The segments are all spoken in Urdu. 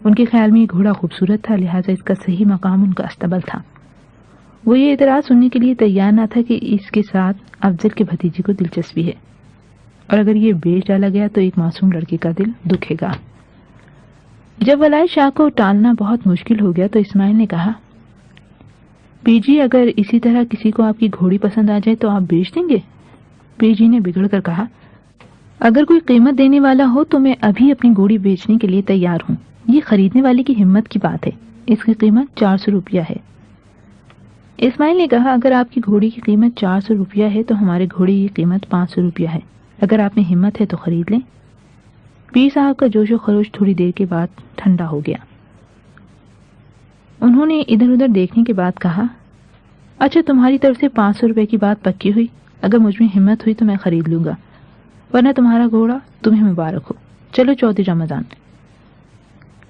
ان کے خیال میں یہ گھوڑا خوبصورت تھا، لہٰذا اس کا صحیح مقام ان کا استبل تھا۔ وہ یہ اعتراض سننے کے لیے تیار نہ تھا کہ اس کے ساتھ افضل کے بھتیجے کو دلچسپی ہے، اور اگر یہ بیچ ڈالا گیا تو ایک معصوم لڑکے کا دل دکھے گا۔ جب ولائے شاہ کو ٹالنا بہت مشکل ہو گیا تو اسماعیل نے کہا، پیر جی اگر اسی طرح کسی کو آپ کی گھوڑی پسند آ جائے تو آپ بیچ دیں گے؟ پیر جی نے بگڑ کر کہا، اگر کوئی قیمت دینے والا ہو تو میں ابھی اپنی گھوڑی بیچنے کے لیے تیار ہوں۔ یہ خریدنے والے کی ہمت کی بات ہے، اس کی قیمت 400 روپیہ ہے۔ اسماعیل نے کہا، اگر آپ کی گھوڑی کی قیمت 400 روپیہ ہے تو ہمارے گھوڑے کی قیمت 500 روپیہ ہے، اگر آپ میں ہمت ہے تو خرید لیں۔ پیر صاحب کا جوش و خروش تھوڑی دیر کے بعد ٹھنڈا ہو گیا۔ انہوں نے ادھر ادھر دیکھنے کے بعد کہا، اچھا تمہاری طرف سے 500 روپے کی بات پکی ہوئی، اگر مجھ میں ہمت ہوئی تو میں خرید لوں گا، ورنہ تمہارا گھوڑا تمہیں مبارک ہو، چلو چودھری رمضان۔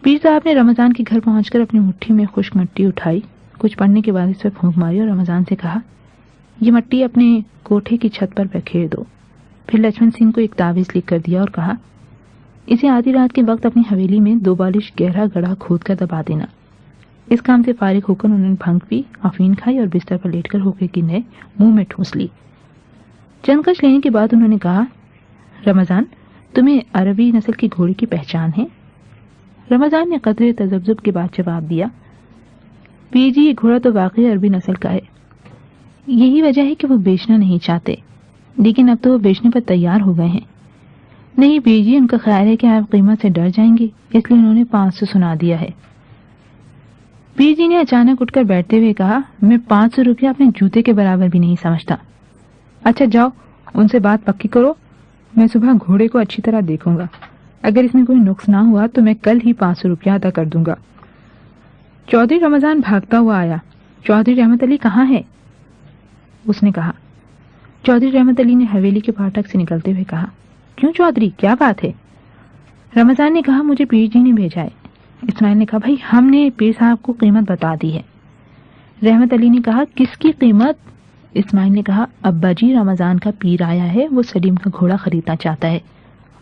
پیر صاحب نے رمضان کے گھر پہنچ کر اپنی مٹھی میں خشک مٹی اٹھائی، کچھ پڑھنے کے بعد اس پر پھونک ماری اور رمضان سے کہا، یہ مٹی اپنے کوٹھے کی چھت پر بکھیر دو۔ پھر لچھمن سنگھ کو ایک تعویذ لکھ کر دیا اور کہا، اسے آدھی رات کے وقت اپنی حویلی میں 2 بالش گہرا گڑھا کھود کر دبا دینا۔ اس کام سے فارغ ہو کر انہوں نے بھنگ پی، افین کھائی اور بستر پر لیٹ کر ہوکے کی نئے منہ میں ٹھوس لی۔ چند کش لینے کے بعد انہوں نے کہا، رمضان تمہیں عربی نسل کی گھوڑی کی پہچان ہے؟ رمضان نے قدرے تذبذب کے بعد جواب دیا، پیر جی یہ گھوڑا تو واقعی عربی نسل کا ہے، یہی وجہ ہے کہ وہ بیچنا نہیں چاہتے، لیکن اب تو وہ بیچنے پر تیار ہو گئے ہیں۔ نہیں پیر جی، ان کا خیال ہے کہ آپ قیمت سے ڈر جائیں گے، اس لیے انہوں نے 500 سنا دیا ہے۔ پیر جی نے اچانک اٹھ کر بیٹھتے ہوئے کہا، میں 500 روپیہ اپنے جوتے کے برابر بھی نہیں سمجھتا۔ اچھا جاؤ ان سے بات پکی کرو، میں صبح گھوڑے کو اچھی طرح دیکھوں گا، اگر اس میں کوئی نقص نہ ہوا تو میں کل ہی 500 روپیہ ادا کر دوں گا۔ چودھری رمضان بھاگتا ہوا آیا، چودھری رحمت علی کہاں ہے؟ اس نے کہا۔ چودھری رحمت علی نے حویلی کے پھاٹک سے نکلتے ہوئے کہا، کیوں چودھری کیا بات ہے؟ رمضان نے کہا، مجھے پیر جی نے بھیجا ہے۔ اسماعیل نے کہا، بھائی ہم نے پیر صاحب کو قیمت بتا دی ہے۔ رحمت علی نے کہا، کس کی قیمت؟ اسماعیل نے کہا، ابا جی رمضان کا پیر آیا ہے، وہ سلیم کا گھوڑا خریدنا چاہتا ہے۔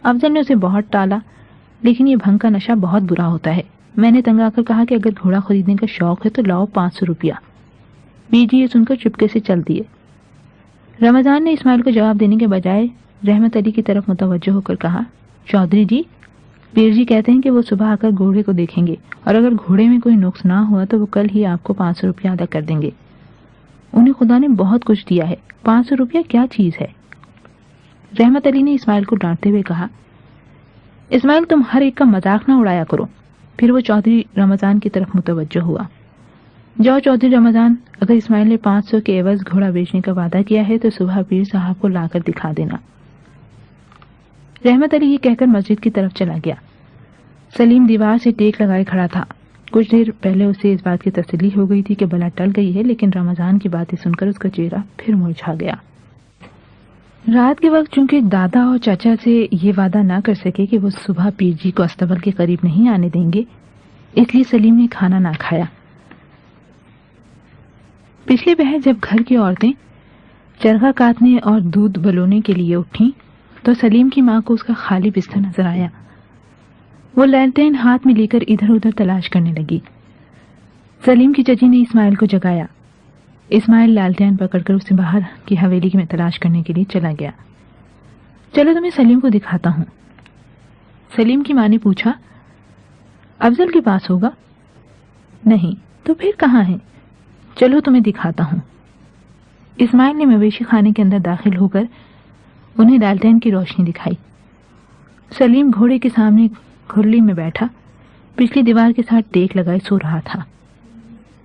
افضل نے اسے بہت ٹالا، لیکن یہ بھنگ کا نشہ بہت برا ہوتا ہے، میں نے تنگ آ کر کہا کہ اگر گھوڑا خریدنے کا شوق ہے تو لاؤ 500 روپیہ۔ پیر جی یہ سن کر چپکے سے چل دیے۔ رمضان نے اسماعیل کو جواب دینے کے بجائے رحمت علی کی طرف متوجہ ہو کر کہا، چودھری جی پیر جی کہتے ہیں کہ وہ صبح آ کر گھوڑے کو دیکھیں گے، اور اگر گھوڑے میں کوئی نقص نہ ہوا تو وہ کل ہی آپ کو 500 روپیہ ادا کر دیں گے۔ انہیں خدا نے بہت کچھ دیا ہے، 500 روپیہ کیا چیز ہے؟ رحمت علی نے اسماعیل کو ڈانٹتے ہوئے کہا، اسماعیل تم ہر ایک کا مذاق نہ اڑایا کرو۔ پھر وہ چودھری رمضان کی طرف متوجہ ہوا، جاؤ چودھری رمضان، اگر اسماعیل نے 500 کے عوض گھوڑا بیچنے کا وعدہ کیا ہے تو صبح پیر صاحب کو لا کر دکھا دینا۔ رحمت علی یہ کہہ کر مسجد کی طرف چلا گیا۔ سلیم دیوار سے ٹیک لگائے کھڑا تھا۔ کچھ دیر پہلے اسے اس بات کی تسلی ہو گئی تھی کہ بلا ٹل گئی ہے، لیکن رمضان کی باتیں سن کر اس کا چہرہ پھر مرجھا گیا۔ رات کے وقت چونکہ دادا اور چاچا سے یہ وعدہ نہ کر سکے کہ وہ صبح پیر جی کو استبل کے قریب نہیں آنے دیں گے، اس لیے سلیم نے کھانا نہ کھایا۔ پچھلی پہر جب گھر کی عورتیں چرخہ کاٹنے اور دودھ بلونے کے لیے اٹھیں تو سلیم کی ماں کو اس کا خالی بستر نظر آیا۔ وہ لالٹین ہاتھ میں لے کر ادھر ادھر تلاش کرنے لگی۔ سلیم کی چچی نے اسماعیل کو جگایا۔ اسماعیل لالٹین پکڑ کر اسے باہر کی حویلی میں تلاش کرنے کے لیے چلا گیا۔ چلو تمہیں سلیم کو دکھاتا ہوں۔ سلیم کی ماں نے پوچھا، افضل کے پاس ہوگا؟ نہیں تو پھر کہاں ہے؟ چلو تمہیں دکھاتا ہوں۔ اسماعیل نے مویشی خانے کے اندر داخل ہو کر انہیں لالٹین کی روشنی دکھائی۔ سلیم گھوڑے کے سامنے کھرلی میں بیٹھا پچھلی دیوار کے ساتھ ٹیک لگائے سو رہا تھا۔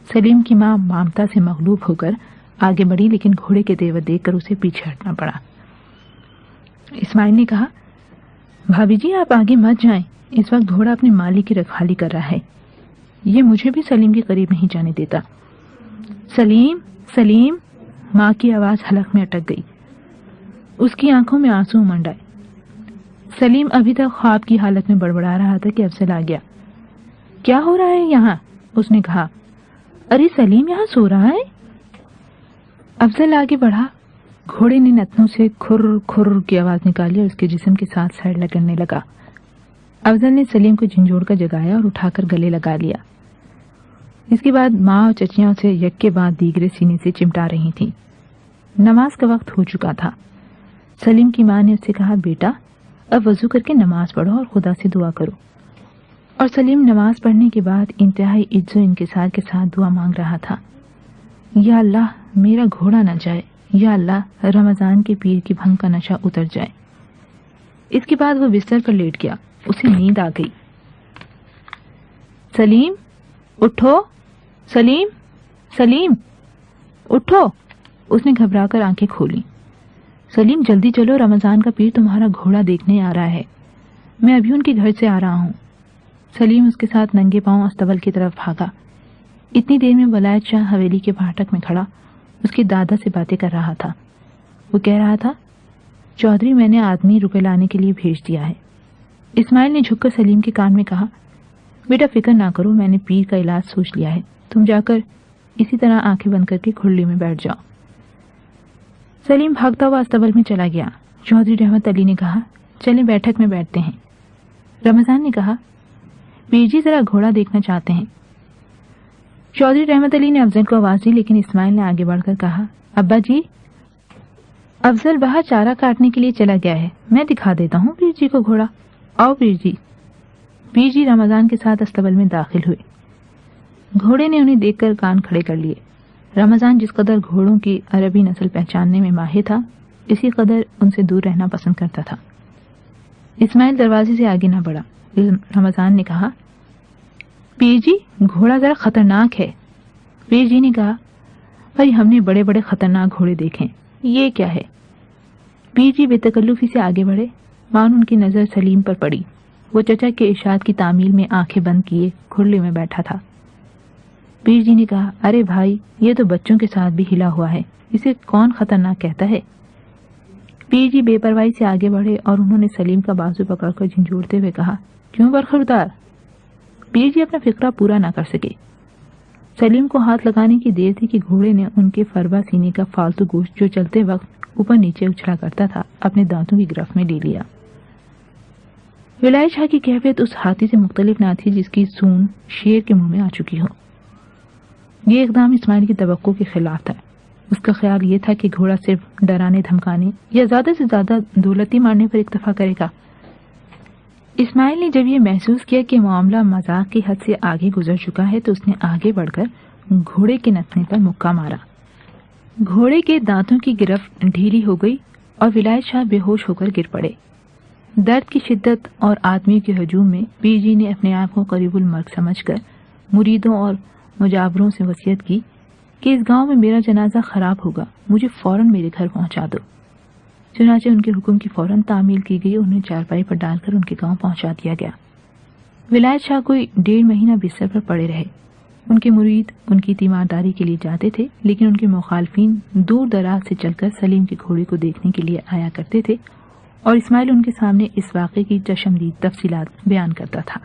سلیم کی ماں مامتا سے مغلوب ہو کر آگے بڑھی، لیکن گھوڑے کے تیور دیکھ کر اسے پیچھے ہٹنا پڑا۔ اسماعیل نے کہا، بھابھی جی آپ آگے مت جائیں، اس وقت گھوڑا اپنے مالک کی رکھوالی کر رہا ہے، یہ مجھے بھی سلیم کے قریب نہیں جانے دیتا۔ سلیم سلیم، ماں کی آواز حلق میں اٹک گئی۔ اس کی آنکھوں میں آنسو امنڈ آئے۔ سلیم ابھی تک خواب کی حالت میں بڑبڑا رہا تھا کہ افضل آ گیا۔ کیا ہو رہا ہے یہاں؟ اس نے کہا۔ ارے سلیم یہاں سو رہا ہے؟ افضل آگے بڑھا۔ گھوڑے نے نتنوں سے کھر کھر کی آواز نکالی اور اس کے جسم کے ساتھ سیر لگنے لگا۔ افضل نے سلیم کو جھنجھوڑ کر جگایا اور اٹھا کر گلے لگا لیا۔ اس کے بعد ماں اور چچیاں اسے یک کے بعد دیگرے سینے سے چمٹا رہی تھیں۔ نماز کا وقت ہو چکا تھا۔ سلیم کی ماں نے اس سے کہا، بیٹا اب وضو کر کے نماز پڑھو اور خدا سے دعا کرو۔ اور سلیم نماز پڑھنے کے بعد انتہائی عجز و انکسار کے ساتھ دعا مانگ رہا تھا، یا اللہ میرا گھوڑا نہ جائے، یا اللہ رمضان کے پیر کی بھنگ کا نشہ اتر جائے۔ اس کے بعد وہ بستر پر لیٹ گیا، اسے نیند آ گئی۔ سلیم اٹھو، سلیم سلیم اٹھو، اس نے گھبرا کر آنکھیں کھولی۔ سلیم جلدی چلو، رمضان کا پیر تمہارا گھوڑا دیکھنے آ رہا ہے، میں ابھی ان کے گھر سے آ رہا ہوں۔ سلیم اس کے ساتھ ننگے پاؤں استبل کی طرف بھاگا۔ اتنی دیر میں ولایت شاہ حویلی کے پھاٹک میں کھڑا اس کے دادا سے باتیں کر رہا تھا۔ وہ کہہ رہا تھا، چودھری میں نے آدمی روپے لانے کے لیے بھیج دیا ہے۔ اسماعیل نے جھک کر سلیم کے کان میں کہا، بیٹا فکر نہ کرو، میں نے پیر کا علاج سوچ لیا ہے، تم جا کر اسی طرح آنکھیں بند کر کے کھرلی میں بیٹھ جاؤ۔ سلیم بھاگتا ہوا استبل میں چلا گیا۔ چودھری رحمت علی نے کہا، چلیں بیٹھک میں بیٹھتے ہیں۔ رمضان نے کہا، پیر جی ذرا گھوڑا دیکھنا چاہتے ہیں۔ چودھری رحمت علی نے افضل کو آواز دی، لیکن اسماعیل نے آگے بڑھ کر کہا، ابا جی افضل باہر چارہ کاٹنے کے لیے چلا گیا ہے، میں دکھا دیتا ہوں پیر جی کو گھوڑا، آؤ پیر جی۔ پیر جی رمضان کے ساتھ استبل میں داخل ہوئے۔ گھوڑے نے انہیں دیکھ کر کان کھڑے کر لیے۔ رمضان جس قدر گھوڑوں کی عربی نسل پہچاننے میں ماہر تھا، اسی قدر ان سے دور رہنا پسند کرتا تھا۔ اسماعیل دروازے سے آگے نہ بڑھا۔ رمضان نے کہا، پیر جی گھوڑا ذرا خطرناک ہے۔ پیر جی نے کہا، بھائی ہم نے بڑے بڑے خطرناک گھوڑے دیکھے، یہ کیا ہے؟ پیر جی بے تکلفی سے آگے بڑھے۔ مان ان کی نظر سلیم پر پڑی۔ وہ چچا کے ارشاد کی تعمیل میں آنکھیں بند کیے کھرلے میں بیٹھا تھا۔ پیر جی نے کہا، ارے بھائی یہ تو بچوں کے ساتھ بھی ہلا ہوا ہے، اسے کون خطرناک کہتا ہے؟ پیر جی بے پرواہی سے آگے بڑھے اور انہوں نے سلیم کا بازو پکڑ کر جھنجھوڑتے ہوئے کہا، کیوں برخوردار؟ پیر جی اپنا فقرہ پورا نہ کر سکے۔ سلیم کو ہاتھ لگانے کی دیر تھی کہ گھوڑے نے ان کے فربا سینے کا فالتو گوشت جو چلتے وقت اوپر نیچے اچھلا کرتا تھا اپنے دانتوں کی گرفت میں لے لیا۔ ولایت شاہ کی کیفیت اس ہاتھی سے مختلف نہ تھی جس کی سون شیر کے منہ میں آ چکی ہو۔ یہ اقدام اسماعیل کی توقع کے خلاف تھا۔ اس کا خیال یہ تھا کہ گھوڑا صرف ڈرانے دھمکانے یا زیادہ سے زیادہ دولتی مارنے پر اکتفا کرے گا۔ اسماعیل نے جب یہ محسوس کیا کہ معاملہ مذاق کی حد سے آگے گزر چکا ہے تو اس نے آگے بڑھ کر گھوڑے کے نتنے پر مکہ مارا۔ گھوڑے کے دانتوں کی گرفت ڈھیلی ہو گئی اور ولایت شاہ بے ہوش ہو کر گر پڑے۔ درد کی شدت اور آدمی کے ہجوم میں پیر جی نے اپنے آپ کو قریب المرگ سمجھ کر مریدوں اور مجاوروں سے وصیت کی کہ اس گاؤں میں میرا جنازہ خراب ہوگا، مجھے فوراً میرے گھر پہنچا دو۔ چنانچہ ان کے حکم کی فوراً تعمیل کی گئی، انہیں چارپائی پر ڈال کر ان کے گاؤں پہنچا دیا گیا۔ ولایت شاہ کوئی 1.5 مہینہ بستر پر پڑے رہے۔ ان کے مرید ان کی تیمارداری کے لیے جاتے تھے، لیکن ان کے مخالفین دور دراز سے چل کر سلیم کے گھوڑے کو دیکھنے کے لیے آیا کرتے تھے اور اسماعیل ان کے سامنے اس واقعے کی چشمدید تفصیلات بیان کرتا تھا۔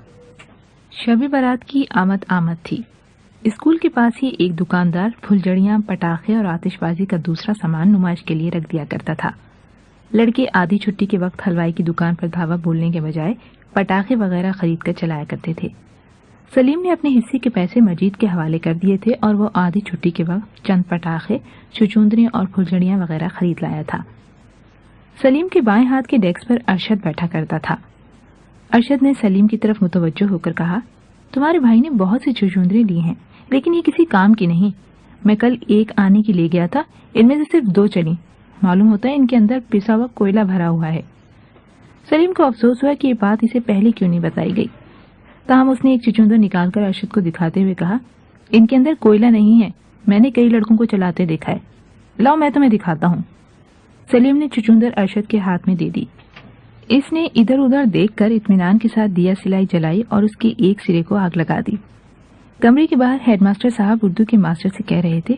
شب برات کی آمد تھی۔ اسکول کے پاس ہی ایک دکاندار پھلجڑیاں، پٹاخے اور آتش بازی کا دوسرا سامان نمائش کے لیے رکھ دیا کرتا تھا۔ لڑکے آدھی چھٹی کے وقت حلوائی کی دکان پر دھاوا بولنے کے بجائے پٹاخے وغیرہ خرید کر چلایا کرتے تھے۔ سلیم نے اپنے حصے کے پیسے مجید کے حوالے کر دیے تھے اور وہ آدھی چھٹی کے وقت چند پٹاخے، چچوندریں اور پھلجڑیاں وغیرہ خرید لایا تھا۔ سلیم کے بائیں ہاتھ کے ڈیسک پر ارشد بیٹھا کرتا تھا۔ ارشد نے سلیم کی طرف متوجہ ہو کر کہا، تمہارے بھائی نے بہت سی چچوندریں لی ہیں، لیکن یہ کسی کام کی نہیں۔ میں کل 1 آنے کی لے گیا تھا، ان میں سے صرف 2 چلی۔ معلوم ہوتا ہے ان کے اندر پسا ہوا کوئلہ بھرا ہوا ہے۔ سلیم کو افسوس ہوا کہ یہ بات اسے پہلے کیوں نہیں بتائی گئی۔ تاہم اس نے ایک چچوندر نکال کر ارشد کو دکھاتے ہوئے کہا، ان کے اندر کوئلہ نہیں ہے، میں نے کئی لڑکوں کو چلاتے دیکھا ہے، لاؤ میں تمہیں دکھاتا ہوں۔ سلیم نے چچوندر ارشد کے ہاتھ میں دے دی۔ اس نے ادھر ادھر دیکھ کر اطمینان کے ساتھ دیا سلائی جلائی اور اس کے ایک سرے کو آگ لگا دی۔ کمرے کے باہر ہیڈ ماسٹر صاحب اردو کے ماسٹر سے کہہ رہے تھے،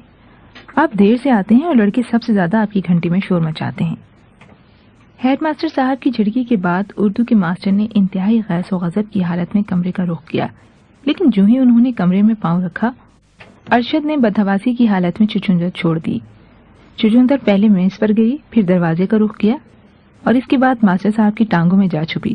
آپ دیر سے آتے ہیں اور لڑکے سب سے زیادہ آپ کی گھنٹی میں شور مچاتے ہیں۔ ہیڈ ماسٹر صاحب کی جھڑکی کے بعد اردو کے ماسٹر نے انتہائی غیظ و غضب کی حالت میں کمرے کا رخ کیا، لیکن جو ہی انہوں نے کمرے میں پاؤں رکھا، ارشد نے بدحواسی کی حالت میں چچوندر چھوڑ دی۔ چچوندر پہلے میز پر گئی، پھر دروازے کا رخ کیا اور اس کے بعد ماسٹر صاحب کی ٹانگوں میں جا چھپی۔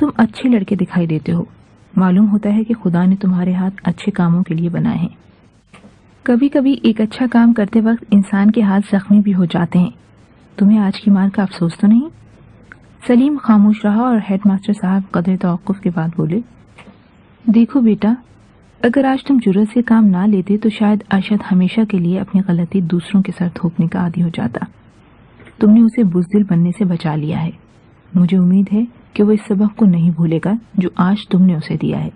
تم اچھے لڑکے دکھائی دیتے ہو. معلوم ہوتا ہے کہ خدا نے تمہارے ہاتھ اچھے کاموں کے لیے بنائے ہیں. کبھی کبھی ایک اچھا کام کرتے وقت انسان کے ہاتھ زخمی بھی ہو جاتے ہیں. تمہیں آج کی مار کا افسوس تو نہیں؟ سلیم خاموش رہا اور ہیڈ ماسٹر صاحب قدرے توقف کے بعد بولے، دیکھو بیٹا، اگر آج تم جرأت سے کام نہ لیتے تو شاید ارشد ہمیشہ کے لیے اپنی غلطی دوسروں کے سر تھوپنے کا عادی ہو جاتا. تم نے اسے بزدل بننے سے بچا لیا ہے. مجھے امید ہے کہ وہ اس سبق کو نہیں بھولے گا جو آج تم نے اسے دیا ہے.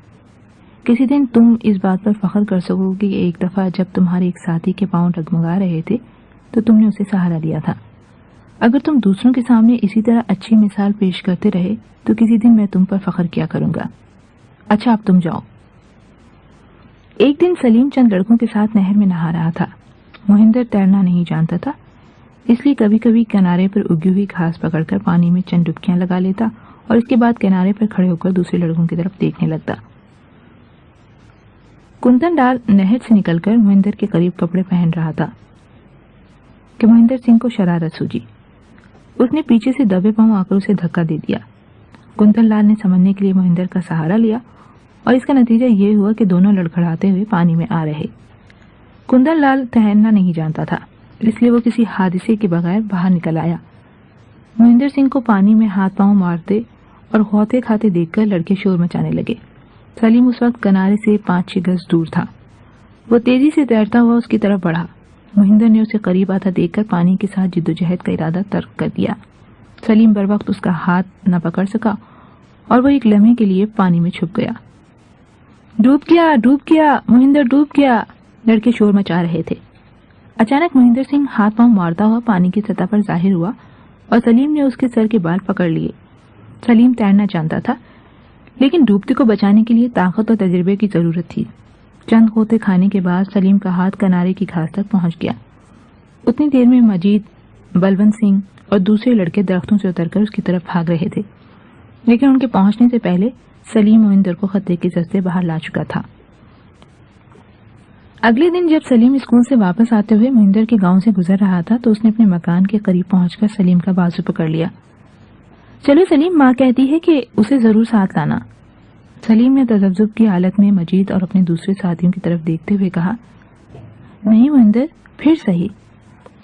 کسی دن تم اس بات پر فخر کر سکو گے کہ ایک دفعہ جب تمہارے ایک ساتھی کے پاؤں ڈگمگا رہے تھے تو تم نے اسے سہارا دیا تھا. اگر تم دوسروں کے سامنے اسی طرح اچھی مثال پیش کرتے رہے تو کسی دن میں تم پر فخر کیا کروں گا. اچھا اب تم جاؤ. ایک دن سلیم چند لڑکوں کے ساتھ نہر میں نہا رہا تھا. مہندر تیرنا نہیں جانتا تھا، اس لیے کبھی کبھی کنارے پر اگی ہوئی گھاس پکڑ کر پانی میں چند ڈبکیاں لگا لیتا اور اس کے بعد کنارے پر کھڑے ہو کر دوسرے لڑکوں کی طرف دیکھنے لگتا. کنتن لال نہر سے نکل کر مہندر کے قریب کپڑے پہن رہا تھا کہ مہندر سنگھ کو شرارت سوجی. اس نے پیچھے سے دبے پاؤں آ کر اسے دھکا دے دیا. کنتن لال نے سمجھنے کے لیے مہندر کا سہارا لیا اور اس کا نتیجہ یہ ہوا کہ دونوں لڑکھڑاتے ہوئے پانی میں آ رہے. کنتن لال تیرنا نہیں جانتا تھا، اس لیے وہ کسی حادثے کے بغیر باہر نکل آیا. مہندر سنگھ کو پانی میں ہاتھ پاؤں مارتے اور غوطے کھاتے دیکھ کر لڑکے شور مچانے لگے. سلیم اس وقت کنارے سے 5-6 گز دور تھا. وہ تیزی سے تیرتا ہوا اس کی طرف بڑھا. مہندر نے اسے قریب آتا دیکھ کر پانی کے ساتھ جدوجہد کا ارادہ ترک کر دیا. سلیم بر وقت اس کا ہاتھ نہ پکڑ سکا اور وہ ایک لمحے کے لیے پانی میں چھپ گیا. ڈوب گیا، ڈوب گیا، مہندر ڈوب گیا، لڑکے شور مچا رہے تھے. اچانک مہندر سنگھ ہاتھ پاؤں مارتا ہوا پانی کی سطح پر ظاہر ہوا اور سلیم نے اس کے سر کے بال پکڑ لیے. سلیم تیرنا جانتا تھا لیکن ڈوبتے کو بچانے کے لیے طاقت اور تجربے کی ضرورت تھی. چند غوطے کھانے کے بعد سلیم کا ہاتھ کنارے کی گھاس تک پہنچ گیا. اتنی دیر میں مجید، بلونت سنگھ اور دوسرے لڑکے درختوں سے اتر کر اس کی طرف بھاگ رہے تھے، لیکن ان کے پہنچنے سے پہلے سلیم مہندر کو خطے کے زد سے باہر لا چکا تھا. اگلے دن جب سلیم اسکول سے واپس آتے ہوئے مہندر کے گاؤں سے گزر رہا تھا تو اس نے اپنے مکان کے قریب پہنچ کر سلیم کا بازو پکڑ لیا. چلو سلیم، ماں کہتی ہے کہ اسے ضرور ساتھ لانا. سلیم نے تذبذب کی حالت میں مجید اور اپنے دوسرے ساتھیوں کی طرف دیکھتے ہوئے کہا، نہیں مہندر، پھر صحیح.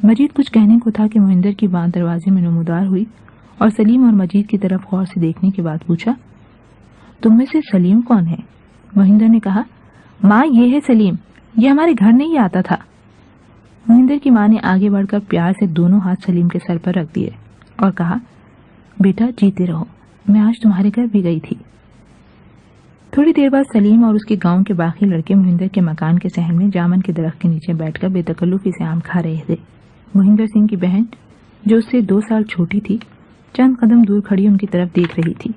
مجید کچھ کہنے کو تھا کہ مہندر کی بات دروازے میں نمودار ہوئی اور سلیم اور مجید کی طرف غور سے دیکھنے کے بعد پوچھا، تم میں سے سلیم کون ہے؟ مہندر نے کہا، ماں یہ ہے سلیم، یہ ہمارے گھر نہیں آتا تھا. مہندر کی ماں نے آگے بڑھ کر پیار سے دونوں ہاتھ سلیم کے سر پر رکھ دیے اور کہا، بیٹا جیتے رہو، میں آج تمہارے گھر بھی گئی تھی. تھوڑی دیر بعد سلیم اور اس کے گاؤں کے باقی لڑکے مہندر کے مکان کے صحن میں جامن کے درخت کے نیچے بیٹھ کر بے تکلفی سے آم کھا رہے تھے. مہندر سنگھ کی بہن جو اس سے 2 سال چھوٹی تھی چند قدم دور کھڑی ان کی طرف دیکھ رہی تھی.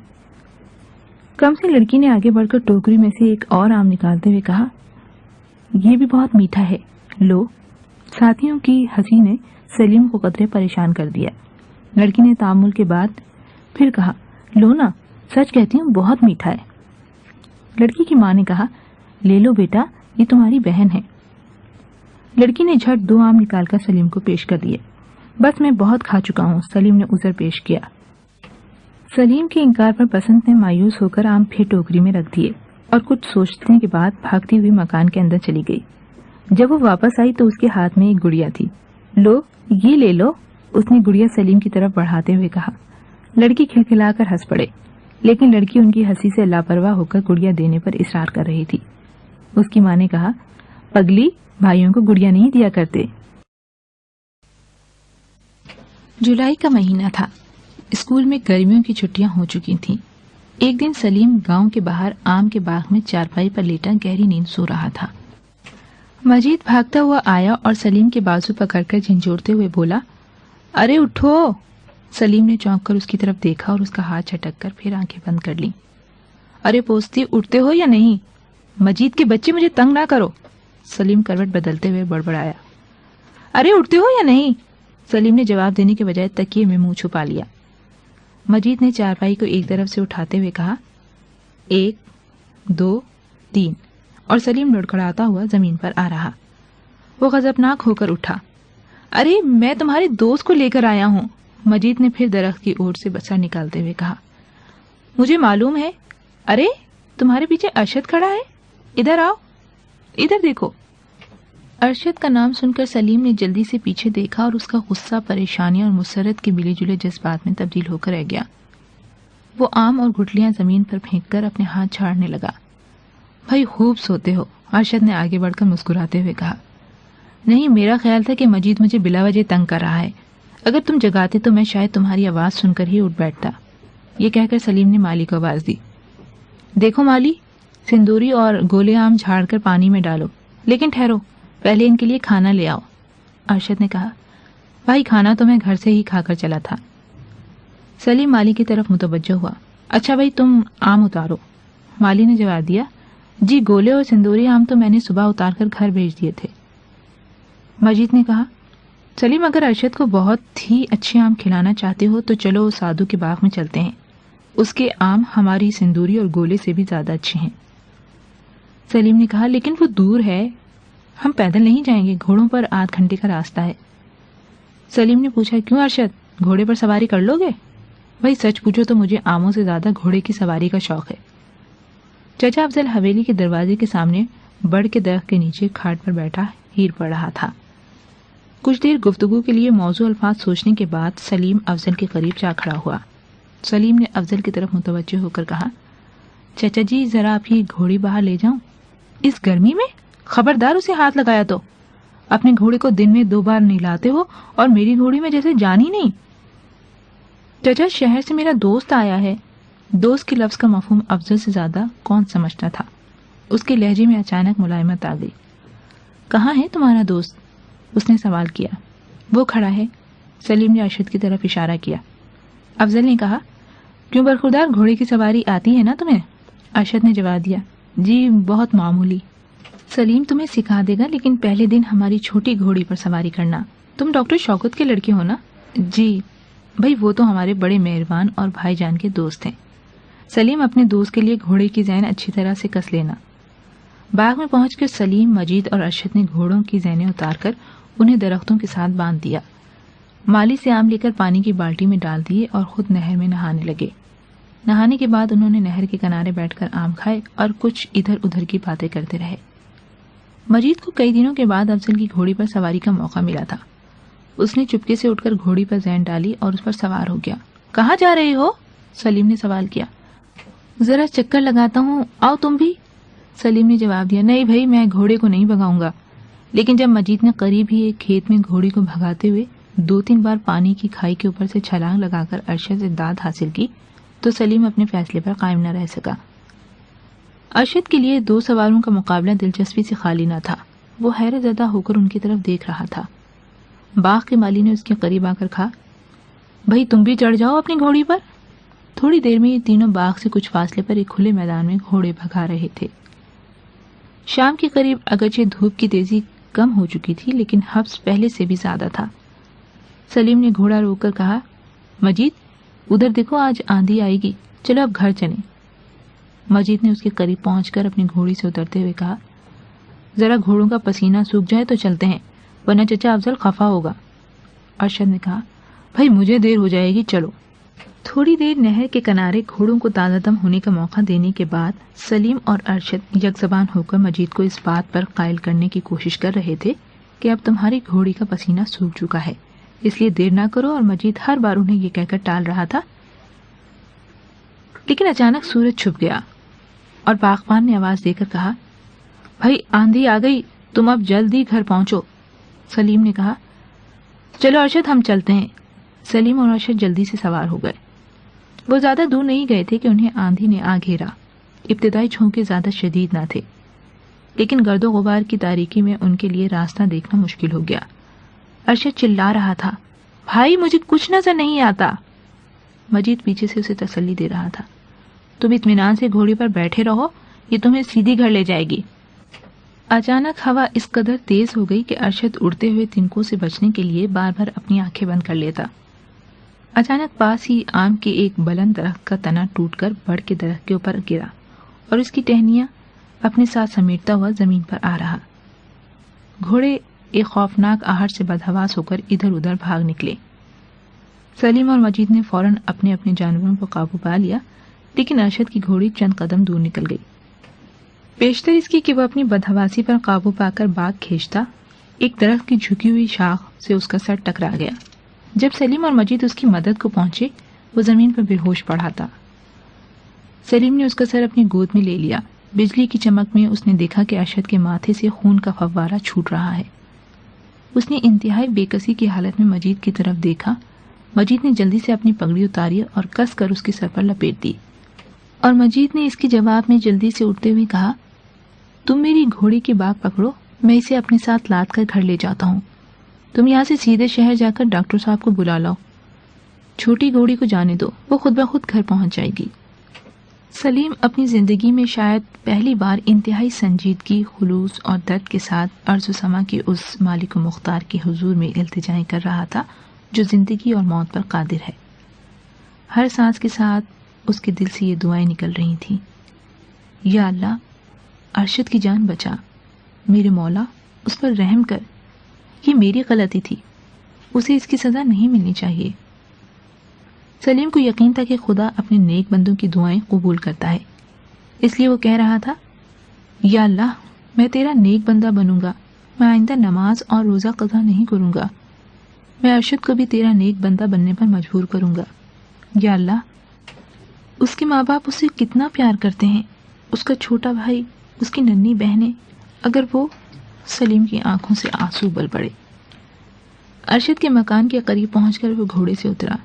کم سی لڑکی نے آگے بڑھ کر ٹوکری میں سے ایک اور آم نکالتے ہوئے کہا، یہ بھی بہت میٹھا ہے، لو. ساتھیوں کی ہنسی نے سلیم کو قدرے پریشان کر دیا. لڑکی نے تامل کے بعد پھر کہا، لو نا، سچ کہتی ہوں بہت میٹھا ہے. لڑکی کی ماں نے کہا، لے لو بیٹا، یہ تمہاری بہن ہے. لڑکی نے جھٹ 2 آم نکال کر سلیم کو پیش کر دیے. بس میں بہت کھا چکا ہوں، سلیم نے عذر پیش کیا. سلیم کے انکار پر بسنت نے مایوس ہو کر آم پھر ٹوکری میں رکھ دیے اور کچھ سوچنے کے بعد بھاگتی ہوئی مکان کے اندر چلی گئی. جب وہ واپس آئی تو اس کے ہاتھ میں ایک گڑیا تھی. لو، یہ لے لو، اس نے گڑیا سلیم کی طرف بڑھاتے ہوئے کہا. لڑکی کھلکھلا کر ہنس پڑے، لیکن لڑکی ان کی ہنسی سے لاپرواہ ہو کر گڑیا دینے پر اصرار کر رہی تھی. اس کی ماں نے کہا، پگلی، بھائیوں کو گڑیا نہیں دیا کرتے. جولائی کا مہینہ تھا. اسکول میں گرمیوں کی چھٹیاں ہو چکی تھیں. ایک دن سلیم گاؤں کے باہر آم کے باغ میں چارپائی پر لیٹا گہری نیند سو رہا تھا. مجید بھاگتا ہوا آیا اور سلیم کے بازو پکڑ کر جھنجھوڑتے ہوئے بولا، ارے اٹھو. سلیم نے چونک کر اس کی طرف دیکھا اور اس کا ہاتھ جھٹک کر پھر آنکھیں بند کر لیں. ارے پوستی، اٹھتے ہو یا نہیں؟ مجید کے بچے، مجھے تنگ نہ کرو. سلیم کروٹ بدلتے ہوئے بڑبڑایا. ارے اٹھتے ہو یا نہیں؟ سلیم نے جواب دینے کے بجائے تکیے میں منہ چھپا لیا. مجید نے چارپائی کو ایک طرف سے اٹھاتے ہوئے کہا، 1 2 3، اور سلیم لڑکھڑاتا ہوا زمین پر آ رہا. وہ غضبناک ہو کر اٹھا. ارے میں تمہارے دوست کو لے کر آیا ہوں. مجید نے پھر درخت کی اوٹ سے بسر نکالتے ہوئے کہا. مجھے معلوم ہے. ارے تمہارے پیچھے ارشد کھڑا ہے, ادھر آؤ, ادھر دیکھو. ارشد کا نام سن کر سلیم نے جلدی سے پیچھے دیکھا اور اس کا غصہ پریشانی اور مسرت کے ملے جلے جذبات میں تبدیل ہو کر رہ گیا. وہ آم اور گٹلیاں زمین پر پھینک کر اپنے ہاتھ جھاڑنے لگا. بھائی خوب سوتے ہو, ارشد نے آگے بڑھ کر مسکراتے ہوئے کہا. نہیں, میرا خیال تھا کہ مجید مجھے بلا وجہ تنگ کر رہا ہے. اگر تم جگاتے تو میں شاید تمہاری آواز سن کر ہی اٹھ بیٹھتا. یہ کہہ کر سلیم نے مالی کو آواز دی. دیکھو مالی, سندوری اور گولے آم جھاڑ کر پانی میں ڈالو, لیکن ٹھہرو, پہلے ان کے لیے کھانا لے آؤ. ارشد نے کہا. بھائی کھانا تو میں گھر سے ہی کھا کر چلا تھا. سلیم مالی کی طرف متوجہ ہوا. اچھا بھائی تم آم اتارو. مالی نے جواب دیا. جی گولے اور سندوری آم تو میں نے صبح اتار کر گھر بھیج دیے تھے. مجید نے کہا. سلیم اگر ارشد کو بہت ہی اچھے آم کھلانا چاہتے ہو تو چلو سادو کے باغ میں چلتے ہیں, اس کے آم ہماری سندوری اور گولے سے بھی زیادہ اچھے ہیں. سلیم نے کہا. لیکن وہ دور ہے, ہم پیدل نہیں جائیں گے, گھوڑوں پر آدھ گھنٹے کا راستہ ہے. سلیم نے پوچھا. کیوں ارشد, گھوڑے پر سواری کر لو گے؟ بھائی سچ پوچھو تو مجھے آموں سے زیادہ گھوڑے کی سواری کا شوق ہے. چچا افضل حویلی کے دروازے کے سامنے بڑ کے درخت کے نیچے کھاٹ پر بیٹھا ہیر پڑ رہا تھا. کچھ دیر گفتگو کے لیے موضوع الفاظ سوچنے کے بعد سلیم افضل کے قریب جا کھڑا ہوا. سلیم نے افضل کی طرف متوجہ ہو کر کہا. چچا جی ذرا آپ ہی گھوڑی باہر لے جاؤں. اس گرمی میں؟ خبردار اسے ہاتھ لگایا تو. اپنے گھوڑے کو دن میں 2 بار نہلاتے ہو اور میری گھوڑی میں جیسے جان ہی نہیں. چچا شہر سے میرا دوست آیا ہے. دوست کے لفظ کا مفہوم افضل سے زیادہ کون سمجھتا تھا. اس کے لہجے میں اچانک ملائمت آ گئی. کہاں ہے تمہارا دوست؟ اس نے سوال کیا. وہ کھڑا ہے. سلیم نے ارشد کی طرف اشارہ کیا. افضل نے کہا. کیوں برخوردار, گھوڑے کی سواری آتی ہے نا تمہیں؟ ارشد نے جواب دیا. جی بہت معمولی. سلیم تمہیں سکھا دے گا, لیکن پہلے دن ہماری چھوٹی گھوڑی پر سواری کرنا. تم ڈاکٹر شوکت کے لڑکے ہو نا؟ جی. بھائی وہ تو ہمارے بڑے مہربان اور بھائی جان کے دوست ہیں. سلیم اپنے دوست کے لیے گھوڑے کی زین اچھی طرح سے کس لینا. باغ میں پہنچ کر سلیم, مجید اور ارشد نے گھوڑوں کی زینیں اتار کر انہیں درختوں کے ساتھ باندھ دیا. مالی سے آم لے کر پانی کی بالٹی میں ڈال دیے اور خود نہر میں نہانے لگے. نہانے کے بعد انہوں نے نہر کے کنارے بیٹھ کر آم کھائے اور کچھ ادھر ادھر کی باتیں کرتے رہے. مجید کو کئی دنوں کے بعد افضل کی گھوڑی پر سواری کا موقع ملا تھا. اس نے چپکے سے اٹھ کر گھوڑی پر زین ڈالی اور اس پر سوار ہو گیا. کہاں جا رہے ہو؟ سلیم نے سوال کیا. ذرا چکر لگاتا ہوں, آؤ تم بھی. سلیم نے جواب دیا. نہیں بھائی, میں گھوڑے کو نہیں بھگاؤں گا. لیکن جب مجید نے قریب ہی ایک کھیت میں گھوڑی کو بھگاتے ہوئے 2-3 بار پانی کی کھائی کے اوپر سے چھلانگ لگا کر ارشد سے داد حاصل کی تو سلیم اپنے فیصلے پر قائم نہ رہ سکا. ارشد کے لیے 2 سواروں کا مقابلہ دلچسپی سے خالی نہ تھا. وہ حیرت زدہ ہو کر ان کی طرف دیکھ رہا تھا. باغ کے مالی نے اس کے قریب آ کر کہا. بھائی تم بھی چڑھ جاؤ اپنی گھوڑی پر. تھوڑی دیر میں یہ تینوں باغ سے کچھ فاصلے پر ایک کھلے میدان میں گھوڑے بھگا رہے تھے. شام کے قریب اگرچہ دھوپ کی تیزی کم ہو چکی تھی, لیکن حبس پہلے سے بھی زیادہ تھا. سلیم نے گھوڑا روک کر کہا. مجید ادھر دیکھو, آج آندھی آئے گی, چلو اب گھر چلیں. مجید نے اس کے قریب پہنچ کر اپنی گھوڑی سے اترتے ہوئے کہا. ذرا گھوڑوں کا پسینہ سوکھ جائے تو چلتے ہیں, ورنہ چچا افضل خفا ہوگا. ارشد نے کہا. بھائی مجھے دیر ہو جائے گی, چلو. تھوڑی دیر نہر کے کنارے گھوڑوں کو تازہ دم ہونے کا موقع دینے کے بعد سلیم اور ارشد یک زبان ہو کر مجید کو اس بات پر قائل کرنے کی کوشش کر رہے تھے کہ اب تمہاری گھوڑی کا پسینہ سوکھ چکا ہے, اس لیے دیر نہ کرو. اور مجید ہر بار انہیں یہ کہہ کر ٹال رہا تھا. لیکن اچانک سورج چھپ گیا اور باغبان نے آواز دے کر کہا. بھائی آندھی آ گئی, تم اب جلدی گھر پہنچو. سلیم نے کہا. چلو ارشد ہم چلتے ہیں. سلیم اور ارشد جلدی سے سوار ہو گئے. وہ زیادہ دور نہیں گئے تھے کہ انہیں آندھی نے آ گھیرا. ابتدائی جھونکے زیادہ شدید نہ تھے, لیکن گرد و غبار کی تاریکی میں ان کے لیے راستہ دیکھنا مشکل ہو گیا. ارشد چلا رہا تھا. بھائی مجھے کچھ نظر نہیں آتا. مجید پیچھے سے اسے تسلی دے رہا تھا. تم اطمینان سے گھوڑی پر بیٹھے رہو, یہ تمہیں سیدھی گھر لے جائے گی. اچانک ہوا اس قدر تیز ہو گئی کہ ارشد اڑتے ہوئے تنکوں سے بچنے کے لیے بار بار اپنی آنکھیں بند کر لیتا. اچانک پاس ہی آم کے ایک بلند درخت کا تنا ٹوٹ کر بڑ کے درخت کے اوپر گرا اور اس کی ٹہنیاں اپنے ساتھ سمیٹتا ہوا زمین پر آ رہا. گھوڑے ایک خوفناک آہٹ سے بدحواس ہو کر ادھر ادھر بھاگ نکلے. سلیم اور مجید نے فوراً اپنے اپنے جانوروں پر قابو پا لیا, لیکن ارشد کی گھوڑی چند قدم دور نکل گئی۔ بیشتر اس کی کہ وہ اپنی بدحواسی پر قابو پا کر باغ کھینچتا، ایک درخت کی جھکی ہوئی شاخ سے اس کا سر ٹکرا گیا۔ جب سلیم اور مجید اس کی مدد کو پہنچے، وہ زمین پر بے ہوش پڑا تھا۔ سلیم نے اس کا سر اپنی گود میں لے لیا۔ بجلی کی چمک میں اس نے دیکھا کہ ارشد کے ماتھے سے خون کا فوارہ چھوٹ رہا ہے۔ اس نے انتہائی بے کسی کی حالت میں مجید کی طرف دیکھا۔ مجید نے جلدی سے اپنی پگڑی اتاری اور کس کر اس کے سر پر لپیٹ دی، اور مجید نے اس کے جواب میں جلدی سے اٹھتے ہوئے کہا، تم میری گھوڑی کی باگ پکڑو، میں اسے اپنے ساتھ لاد کر گھر لے جاتا ہوں۔ تم یہاں سے سیدھے شہر جا کر ڈاکٹر صاحب کو بلا لاؤ۔ چھوٹی گھوڑی کو جانے دو، وہ خود بخود گھر پہنچ جائے گی۔ سلیم اپنی زندگی میں شاید پہلی بار انتہائی سنجیدگی، خلوص اور درد کے ساتھ ارض و سما کے اس مالک و مختار کے حضور میں التجائیں کر رہا تھا جو زندگی اور موت پر قادر ہے۔ ہر سانس کے ساتھ اس کے دل سے یہ دعائیں نکل رہی تھیں، یا اللہ، ارشد کی جان بچا، میرے مولا اس پر رحم کر، یہ میری غلطی تھی، اسے اس کی سزا نہیں ملنی چاہیے۔ سلیم کو یقین تھا کہ خدا اپنے نیک بندوں کی دعائیں قبول کرتا ہے، اس لیے وہ کہہ رہا تھا، یا اللہ، میں تیرا نیک بندہ بنوں گا، میں آئندہ نماز اور روزہ قضا نہیں کروں گا، میں ارشد کو بھی تیرا نیک بندہ بننے پر مجبور کروں گا۔ یا اللہ، اس کے ماں باپ اسے کتنا پیار کرتے ہیں، اس کا چھوٹا بھائی، اس کی ننھی بہنیں، اگر وہ… سلیم کی آنکھوں سے آنسو بل پڑے۔ ارشد کے مکان کے قریب پہنچ کر وہ گھوڑے سے اترا۔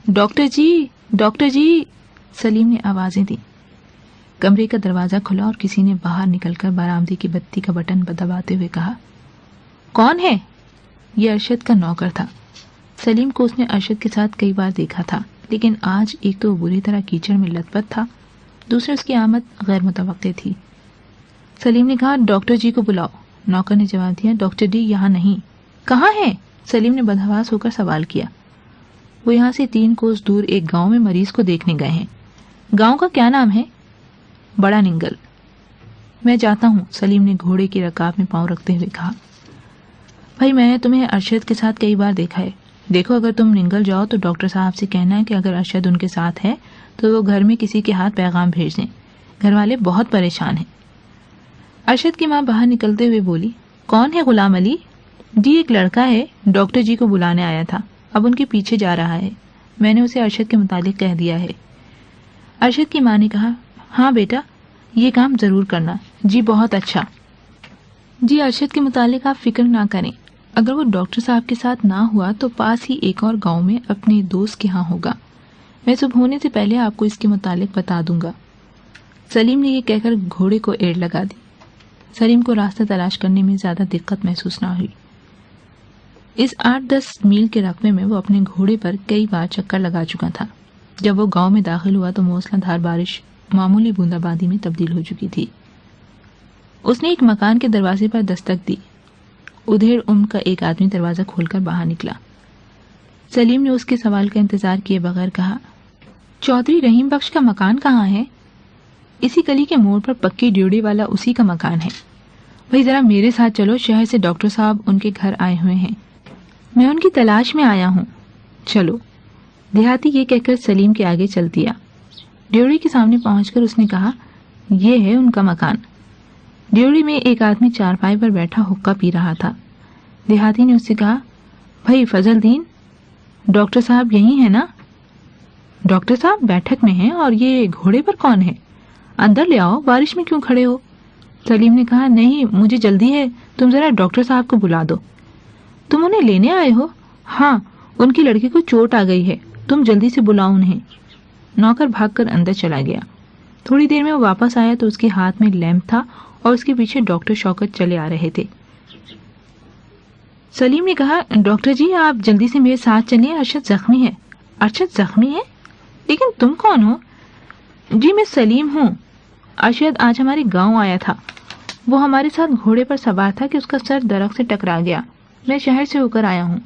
ڈاکٹر جی، ڈاکٹر جی، سلیم نے آوازیں دی۔ کمرے کا دروازہ کھلا اور کسی نے باہر نکل کر برآمدے کی بتی کا بٹن دباتے ہوئے کہا، کون ہے؟ یہ ارشد کا نوکر تھا۔ سلیم کو اس نے ارشد کے ساتھ کئی بار دیکھا تھا، لیکن آج ایک تو وہ بری طرح کیچڑ میں لت پت تھا، دوسرے اس کی آمد غیر متوقع تھی۔ سلیم نے کہا، ڈاکٹر جی کو بلاؤ۔ نوکر نے جواب دیا، ڈاکٹر جی یہاں نہیں۔ کہاں ہے؟ سلیم نے بدحواس ہو کر سوال کیا۔ وہ یہاں سے 3 کوس دور ایک گاؤں میں مریض کو دیکھنے گئے ہیں۔ گاؤں کا کیا نام ہے؟ بڑا ننگل۔ میں جاتا ہوں، سلیم نے گھوڑے کی رکاب میں پاؤں رکھتے ہوئے کہا۔ بھائی، میں نے تمہیں ارشد کے ساتھ کئی بار دیکھا ہے، دیکھو اگر تم ننگل جاؤ تو ڈاکٹر صاحب سے کہنا ہے کہ اگر ارشد ان کے ساتھ ہے تو وہ گھر میں کسی کے ہاتھ پیغام بھیج دیں، گھر والے بہت پریشان ہیں۔ ارشد کی ماں باہر نکلتے ہوئے بولی، کون ہے غلام علی؟ جی ایک لڑکا ہے، ڈاکٹر جی کو بلانے آیا تھا، اب ان کے پیچھے جا رہا ہے، میں نے اسے ارشد کے متعلق کہہ دیا ہے۔ ارشد کی ماں نے کہا، ہاں بیٹا، یہ کام ضرور کرنا۔ جی بہت اچھا۔ جی ارشد کے متعلق آپ فکر نہ کریں، اگر وہ ڈاکٹر صاحب کے ساتھ نہ ہوا تو پاس ہی ایک اور گاؤں میں اپنے دوست کے ہاں ہوگا، میں صبح ہونے سے پہلے آپ کو اس کے متعلق بتا دوں گا۔ سلیم نے یہ کہہ کر گھوڑے کو ایڑ لگا دی۔ سلیم کو راستہ تلاش کرنے میں زیادہ دقت محسوس نہ ہوئی۔ اس 8-10 میل کے رقبے میں وہ اپنے گھوڑے پر کئی بار چکر لگا چکا تھا۔ جب وہ گاؤں میں داخل ہوا تو موسلا دھار بارش معمولی بوندا باندی میں تبدیل ہو چکی تھی۔ اس نے ایک مکان کے دروازے پر دستک دی۔ ادھیڑ عمر کا ایک آدمی دروازہ کھول کر باہر نکلا۔ سلیم نے اس کے سوال کا انتظار کیے بغیر کہا، چودھری رحیم بخش کا مکان کہاں ہے؟ اسی گلی کے موڑ پر پکی ڈیوڑی والا اسی کا مکان ہے۔ بھائی ذرا میرے ساتھ چلو، شہر سے ڈاکٹر صاحب ان کے گھر آئے ہوئے ہیں، میں ان کی تلاش میں آیا ہوں، چلو۔ دیہاتی یہ کہہ کر سلیم کے آگے چل دیا۔ ڈیوڑی کے سامنے پہنچ کر اس نے کہا، یہ ہے ان کا مکان۔ ڈیوڑی میں ایک آدمی چارپائی پر بیٹھا حقہ پی رہا تھا۔ دیہاتی نے اس سے کہا، بھائی فضل دین، ڈاکٹر صاحب یہی ہے نا؟ ڈاکٹر صاحب بیٹھک میں ہیں، اور یہ گھوڑے پر کون ہے؟ اندر لے آؤ، بارش میں کیوں کھڑے ہو؟ سلیم نے کہا، نہیں مجھے جلدی ہے، تم ذرا ڈاکٹر صاحب کو بلا دو۔ تم انہیں لینے آئے ہو؟ ہاں، ان کی لڑکی کو چوٹ آ گئی ہے، تم جلدی سے بلاؤ انہیں۔ نوکر بھاگ کر اندر چلا گیا۔ تھوڑی دیر میں وہ واپس آیا تو اس کے ہاتھ میں لیمپ تھا اور اس کے پیچھے ڈاکٹر شوکت چلے آ رہے تھے۔ سلیم نے کہا، ڈاکٹر جی آپ جلدی سے میرے ساتھ چلیے، ارشد زخمی ہے۔ ارشد زخمی ہے؟ لیکن تم کون ہو؟ جی میں سلیم ہوں، ارشد آج ہمارے گاؤں آیا تھا، وہ ہمارے ساتھ گھوڑے پر سوار تھا کہ اس کا سر درخت سے ٹکرا گیا، میں شہر سے ہو کر آیا ہوں۔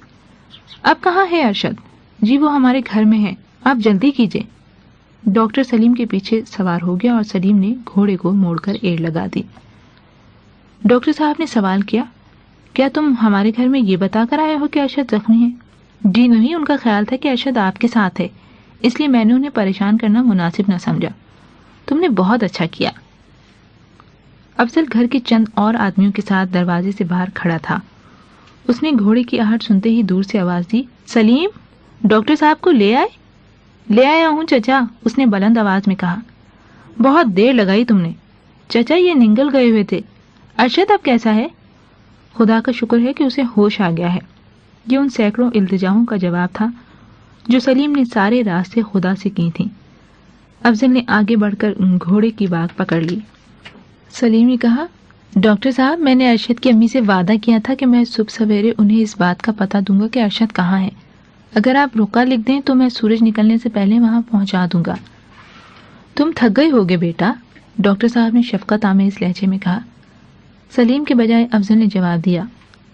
اب کہاں ہے ارشد؟ جی وہ ہمارے گھر میں ہے، آپ جلدی کیجیے۔ ڈاکٹر سلیم کے پیچھے سوار ہو گیا اور سلیم نے گھوڑے کو موڑ کر ایڑ لگا دی۔ ڈاکٹر صاحب نے سوال کیا، کیا تم ہمارے گھر میں یہ بتا کر آئے ہو کہ ارشد زخمی ہے؟ جی نہیں، ان کا خیال تھا کہ ارشد آپ کے ساتھ ہے، اس لیے میں نے انہیں پریشان کرنا مناسب نہ سمجھا۔ تم نے بہت اچھا کیا۔ افضل گھر کے چند اور آدمیوں کے ساتھ دروازے سے باہر کھڑا تھا۔ اس نے گھوڑے کی آہٹ سنتے ہی دور سے آواز دی، سلیم، ڈاکٹر صاحب کو لے آئے؟ لے آیا ہوں چچا، اس نے بلند آواز میں کہا۔ بہت دیر لگائی تم نے چچا، یہ ننگل گئے ہوئے تھے۔ ارشد اب کیسا ہے؟ خدا کا شکر ہے کہ اسے ہوش آ گیا ہے۔ یہ ان سینکڑوں التجاؤں کا جواب تھا جو سلیم نے سارے راستے خدا سے کی تھیں۔ افضل نے آگے بڑھ کر گھوڑے کی باگ پکڑ لی۔ سلیم نے کہا، ڈاکٹر صاحب، میں نے ارشد کی امی سے وعدہ کیا تھا کہ میں صبح سویرے انہیں اس بات کا پتہ دوں گا کہ ارشد کہاں ہے۔ اگر آپ رکا لکھ دیں تو میں سورج نکلنے سے پہلے وہاں پہنچا دوں گا۔ تم تھک گئے ہوگے بیٹا، ڈاکٹر صاحب نے شفقت آمیز لہجے میں کہا۔ سلیم کے بجائے افضل نے جواب دیا،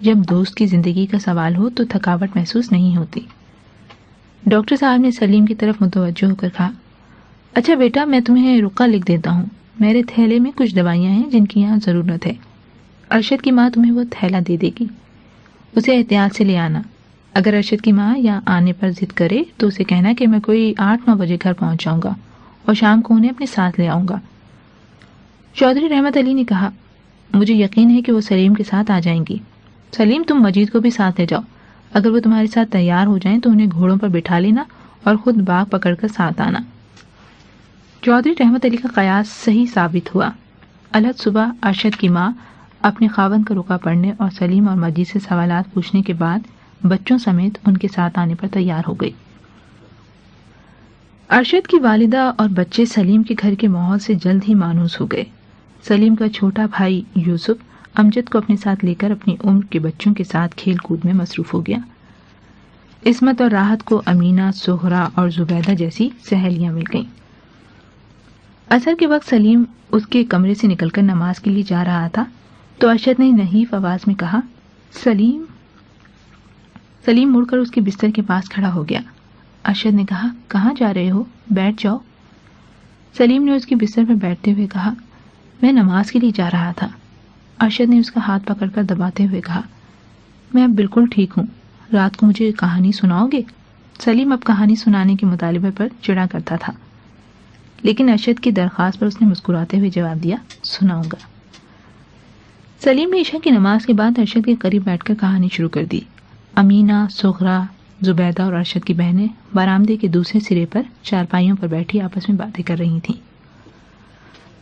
جب دوست کی زندگی کا سوال ہو تو تھکاوٹ محسوس نہیں ہوتی۔ ڈاکٹر صاحب نے سلیم کی طرف متوجہ ہو کر کہا، اچھا بیٹا، میں تمہیں رکا لکھ دیتا ہوں۔ میرے تھیلے میں کچھ دوائیاں ہیں جن کی یہاں ضرورت ہے۔ ارشد کی ماں تمہیں وہ تھیلا دے دے گی، اسے احتیاط سے لے آنا۔ اگر ارشد کی ماں یہاں آنے پر ضد کرے تو اسے کہنا کہ میں کوئی 8-9 بجے گھر پہنچ جاؤں گا اور شام کو انہیں اپنے ساتھ لے آؤں گا۔ چودھری رحمت علی نے کہا، مجھے یقین ہے کہ وہ سلیم کے ساتھ آ جائیں گی۔ سلیم، تم مجید کو بھی ساتھ لے جاؤ۔ اگر وہ تمہارے ساتھ تیار ہو جائیں تو انہیں گھوڑوں پر بٹھا لینا اور خود باغ پکڑ کر ساتھ آنا۔ چودھری رحمت علی کا قیاس صحیح ثابت ہوا۔ الحد صبح ارشد کی ماں اپنے خاوند کا رکا پڑھنے اور سلیم اور مجید سے سوالات پوچھنے کے بعد بچوں سمیت ان کے ساتھ آنے پر تیار ہو گئی۔ ارشد کی والدہ اور بچے سلیم کے گھر کے ماحول سے جلد ہی مانوس ہو گئے۔ سلیم کا چھوٹا بھائی یوسف امجد کو اپنے ساتھ لے کر اپنی عمر کے بچوں کے ساتھ کھیل کود میں مصروف ہو گیا۔ عصمت اور راحت کو امینہ، سہرا اور زبیدہ جیسی سہیلیاں مل گئیں۔ عصر کے وقت سلیم اس کے کمرے سے نکل کر نماز کے لیے جا رہا تھا تو ارشد نے نحیف آواز میں کہا، سلیم۔ سلیم مڑ کر اس کے بستر کے پاس کھڑا ہو گیا۔ ارشد نے کہا، کہاں جا رہے ہو؟ بیٹھ جاؤ۔ سلیم نے اس کے بستر پر بیٹھتے ہوئے کہا، میں نماز کے لیے جا رہا تھا۔ ارشد نے اس کا ہاتھ پکڑ کر دباتے ہوئے کہا، میں اب بالکل ٹھیک ہوں، رات کو مجھے کہانی سناؤ گے؟ سلیم اب کہانی سنانے کے مطالبے پر چڑا کرتا تھا، لیکن ارشد کی درخواست پر اس نے مسکراتے ہوئے جواب دیا، سناؤں گا۔ سلیم نے عشاء کی نماز کے بعد ارشد کے قریب بیٹھ کر کہانی شروع کر دی۔ امینہ، سغرا، زبیدہ اور ارشد کی بہنیں برآمدے کے دوسرے سرے پر چارپائیوں پر بیٹھی آپس میں باتیں کر رہی تھیں۔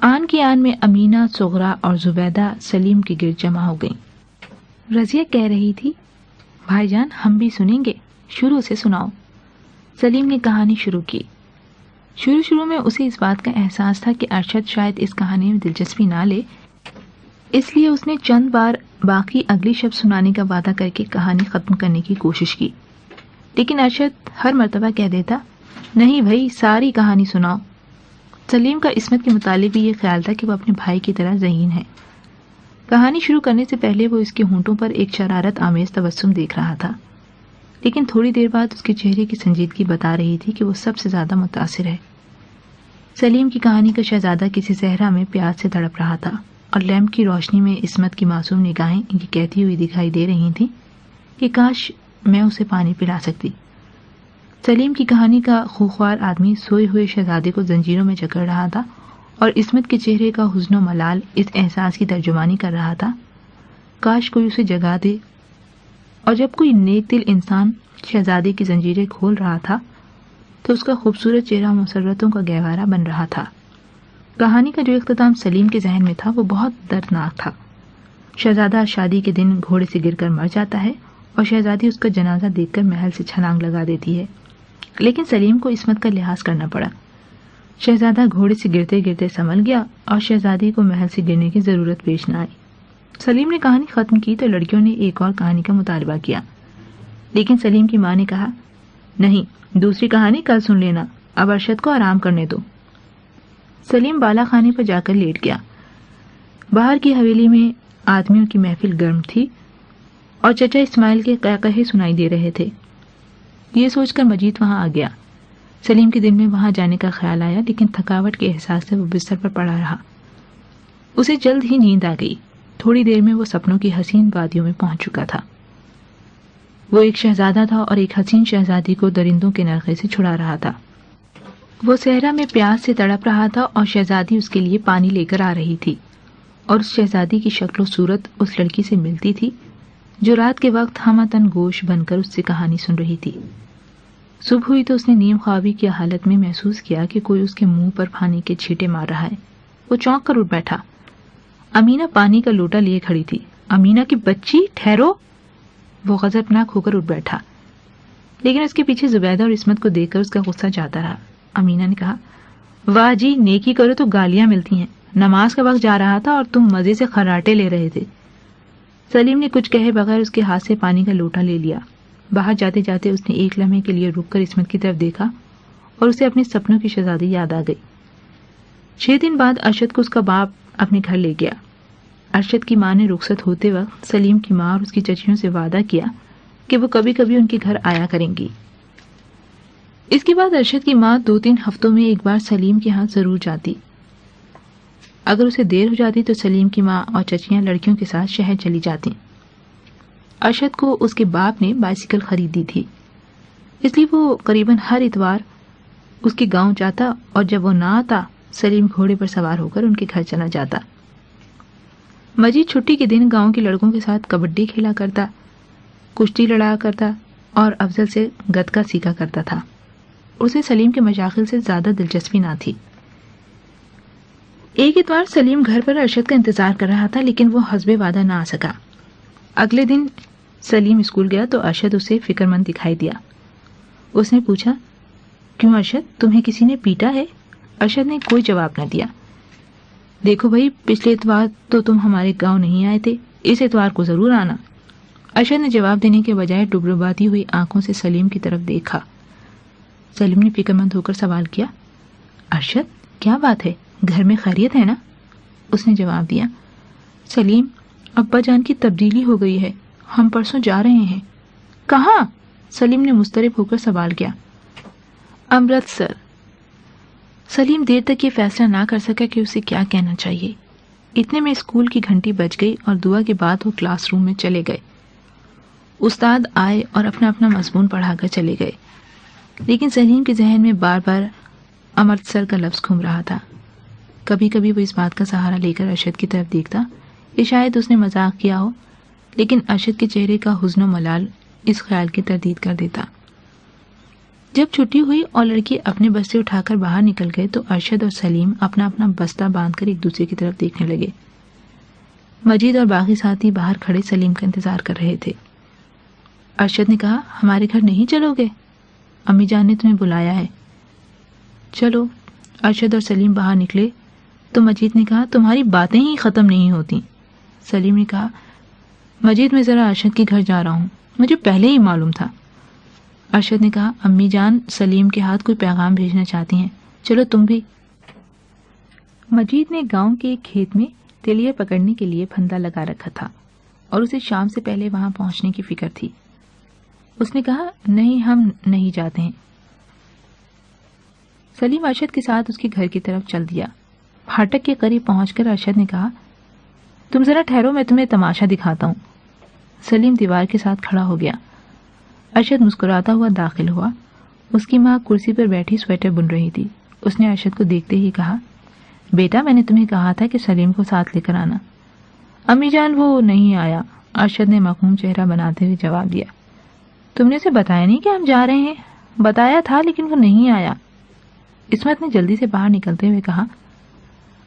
آن کی آن میں امینہ، سغرا اور زبیدہ سلیم کے گرد جمع ہو گئیں۔ رضیہ کہہ رہی تھی، بھائی جان ہم بھی سنیں گے، شروع سے سناؤ۔ سلیم نے کہانی شروع کی۔ شروع میں اسے اس بات کا احساس تھا کہ ارشد شاید اس کہانی میں دلچسپی نہ لے، اس لیے اس نے چند بار باقی اگلی شب سنانے کا وعدہ کر کے کہانی ختم کرنے کی کوشش کی، لیکن ارشد ہر مرتبہ کہہ دیتا، نہیں بھائی، ساری کہانی سناؤ۔ سلیم کا عصمت کے متعلق بھی یہ خیال تھا کہ وہ اپنے بھائی کی طرح ذہین ہے۔ کہانی شروع کرنے سے پہلے وہ اس کے ہونٹوں پر ایک شرارت آمیز تبسم دیکھ رہا تھا، لیکن تھوڑی دیر بعد اس کے چہرے کی سنجیدگی بتا رہی تھی کہ وہ سب سے زیادہ متاثر ہے۔ سلیم کی کہانی کا شہزادہ کسی صحرا میں پیاس سے تڑپ رہا تھا اور لیمپ کی روشنی میں عصمت کی معصوم نگاہیں یہ کہتی ہوئی دکھائی دے رہی تھیں کہ کاش میں اسے پانی پلا سکتی۔ سلیم کی کہانی کا خوخوار آدمی سوئے ہوئے شہزادے کو زنجیروں میں جکڑ رہا تھا اور عصمت کے چہرے کا حزن و ملال اس احساس کی ترجمانی کر رہا تھا، کاش کوئی اسے جگا دے۔ اور جب کوئی نیک دل انسان شہزادے کی زنجیریں کھول رہا تھا تو اس کا خوبصورت چہرہ مسرتوں کا گہوارہ بن رہا تھا۔ کہانی کا جو اختتام سلیم کے ذہن میں تھا وہ بہت دردناک تھا۔ شہزادہ شادی کے دن گھوڑے سے گر کر مر جاتا ہے اور شہزادی اس کا جنازہ دیکھ کر محل سے چھلانگ لگا دیتی ہے، لیکن سلیم کو عصمت کا لحاظ کرنا پڑا۔ شہزادہ گھوڑے سے گرتے گرتے سنبھل گیا اور شہزادی کو محل سے گرنے کی ضرورت پیش نہ آئی۔ سلیم نے کہانی ختم کی تو لڑکیوں نے ایک اور کہانی کا مطالبہ کیا، لیکن سلیم کی ماں نے کہا، نہیں، دوسری کہانی کل سن لینا، اب ارشد کو آرام کرنے دو۔ سلیم بالا خانے پر جا کر لیٹ گیا۔ باہر کی حویلی میں آدمیوں کی محفل گرم تھی اور چچا اسماعیل کے قہقہے سنائی دے رہے تھے۔ یہ سوچ کر مجید وہاں آ گیا۔ سلیم کے دل میں وہاں جانے کا خیال آیا، لیکن تھکاوٹ کے احساس سے وہ بستر پر پڑا رہا۔ اسے جلد ہی نیند آ گئی۔ تھوڑی دیر میں وہ سپنوں کی حسین وادیوں میں پہنچ چکا تھا۔ وہ ایک شہزادہ تھا اور ایک حسین شہزادی کو درندوں کے نرخے سے چھڑا رہا تھا۔ وہ صحرا میں پیاس سے تڑپ رہا تھا اور شہزادی اس کے لیے پانی لے کر آ رہی تھی، اور اس شہزادی کی شکل و صورت اس لڑکی سے ملتی تھی جو رات کے وقت ہمتن گوش بن کر اس سے کہانی سن رہی تھی۔ صبح ہوئی تو اس نے نیم خوابی کی حالت میں محسوس کیا کہ کوئی اس کے منہ پر پانی کے چھینٹے مار رہا ہے۔ وہ چونک کر اٹھ بیٹھا۔ امینہ پانی کا لوٹا لیے کھڑی تھی۔ امینہ کی بچی، ٹھہرو! وہ غضبناک ہو کر اٹھ بیٹھا، لیکن اس کے پیچھے زبیدہ اور عصمت کو دیکھ کر اس کا غصہ جاتا رہا۔ امینہ نے کہا، واہ جی، نیکی کرو تو گالیاں ملتی ہیں۔ نماز کا وقت جا رہا تھا اور تم مزے سے خراٹے لے رہے تھے۔ سلیم نے کچھ کہے بغیر اس کے ہاتھ سے پانی کا لوٹا لے لیا۔ باہر جاتے جاتے اس نے ایک لمحے کے لیے رک کر عصمت کی طرف دیکھا اور اسے اپنے سپنوں کی شہزادی یاد آ گئی۔ 6 دن بعد ارشد کو اس کا باپ اپنے گھر لے گیا۔ ارشد کی ماں نے رخصت ہوتے وقت سلیم کی ماں اور اس کی چچیوں سے وعدہ کیا کہ وہ کبھی کبھی ان کے گھر آیا کریں گی۔ اس کے بعد ارشد کی ماں 2-3 ہفتوں میں ایک بار سلیم کے ہاں ضرور جاتی۔ اگر اسے دیر ہو جاتی تو سلیم کی ماں اور چچیاں لڑکیوں کے ساتھ شہر چلی جاتی۔ ارشد کو اس کے باپ نے بائسیکل خرید دی تھی، اس لیے وہ قریباً ہر اتوار اس کے گاؤں جاتا، اور جب وہ نہ آتا سلیم گھوڑے پر سوار ہو کر ان کے گھر چلا جاتا۔ مجید چھٹی کے دن گاؤں کے لڑکوں کے ساتھ کبڈی کھیلا کرتا، کشتی لڑایا کرتا اور افضل سے گتکا سیکھا کرتا تھا۔ اسے سلیم کے مشاغل سے زیادہ دلچسپی نہ تھی۔ ایک اتوار سلیم گھر پر ارشد کا انتظار کر رہا تھا، لیکن وہ حسب وعدہ نہ آ سکا۔ اگلے دن سلیم اسکول گیا تو ارشد اسے فکر مند دکھائی دیا۔ اس نے پوچھا، کیوں ارشد، تمہیں کسی نے پیٹا ہے؟ ارشد نے کوئی جواب نہ دیا۔ دیکھو بھائی، پچھلے اتوار تو تم ہمارے گاؤں نہیں آئے تھے، اس اتوار کو ضرور آنا۔ ارشد نے جواب دینے کے بجائے ڈبڈباتی ہوئی آنکھوں سے سلیم کی طرف دیکھا۔ سلیم نے فکر مند ہو کر سوال کیا، ارشد کیا بات ہے، گھر میں خیریت ہے نا؟ اس نے جواب دیا، سلیم، ابا جان کی تبدیلی ہو گئی ہے، ہم پرسوں جا رہے ہیں۔ کہاں؟ سلیم نے مضطرب ہو کر سوال کیا۔ امرتسر۔ سلیم دیر تک یہ فیصلہ نہ کر سکا کہ اسے کیا کہنا چاہیے۔ اتنے میں اسکول کی گھنٹی بج گئی اور دعا کے بعد وہ کلاس روم میں چلے گئے۔ استاد آئے اور اپنا اپنا مضمون پڑھا کر چلے گئے، لیکن سلیم کے ذہن میں بار بار امرتسر کا لفظ گھوم رہا تھا۔ کبھی کبھی وہ اس بات کا سہارا لے کر ارشد کی طرف دیکھتا کہ شاید اس نے مذاق کیا ہو، لیکن ارشد کے چہرے کا حزن و ملال اس خیال کی تردید کر دیتا۔ جب چھٹی ہوئی اور لڑکی اپنے بستے اٹھا کر باہر نکل گئے تو ارشد اور سلیم اپنا اپنا بستہ باندھ کر ایک دوسرے کی طرف دیکھنے لگے۔ مجید اور باقی ساتھی باہر کھڑے سلیم کا انتظار کر رہے تھے۔ ارشد نے کہا، ہمارے گھر نہیں چلو گے؟ امی جان نے تمہیں بلایا ہے۔ چلو۔ ارشد اور سلیم باہر نکلے تو مجید نے کہا، تمہاری باتیں ہی ختم نہیں ہوتی۔ سلیم نے کہا، مجید میں ذرا ارشد کے گھر جا رہا ہوں، مجھے پہلے ہی معلوم تھا۔ ارشد نے کہا، امی جان سلیم کے ہاتھ کوئی پیغام بھیجنا چاہتی ہیں، چلو تم بھی۔ مجید نے گاؤں کے ایک کھیت میں تیلیاں پکڑنے کے لیے پھندا لگا رکھا تھا اور اسے شام سے پہلے وہاں پہنچنے کی فکر تھی۔ اس نے کہا، نہیں، ہم نہیں جاتے ہیں۔ سلیم ارشد کے ساتھ اس کے گھر کی طرف چل دیا۔ پھاٹک کے قریب پہنچ کر ارشد نے کہا، تم ذرا ٹھہرو، میں تمہیں تماشا دکھاتا ہوں۔ سلیم دیوار کے ساتھ کھڑا ہو گیا۔ ارشد مسکراتا ہوا داخل ہوا۔ اس کی ماں کرسی پر بیٹھی سویٹر بن رہی تھی۔ اس نے ارشد کو دیکھتے ہی کہا، بیٹا، میں نے تمہیں کہا تھا کہ سلیم کو ساتھ لے کر آنا۔ امی جان، وہ نہیں آیا، ارشد نے مغموم چہرہ بناتے ہوئے جواب دیا۔ تم نے اسے بتایا نہیں کہ ہم جا رہے ہیں؟ بتایا تھا، لیکن وہ نہیں آیا۔ عصمت نے جلدی سے باہر نکلتے ہوئے کہا،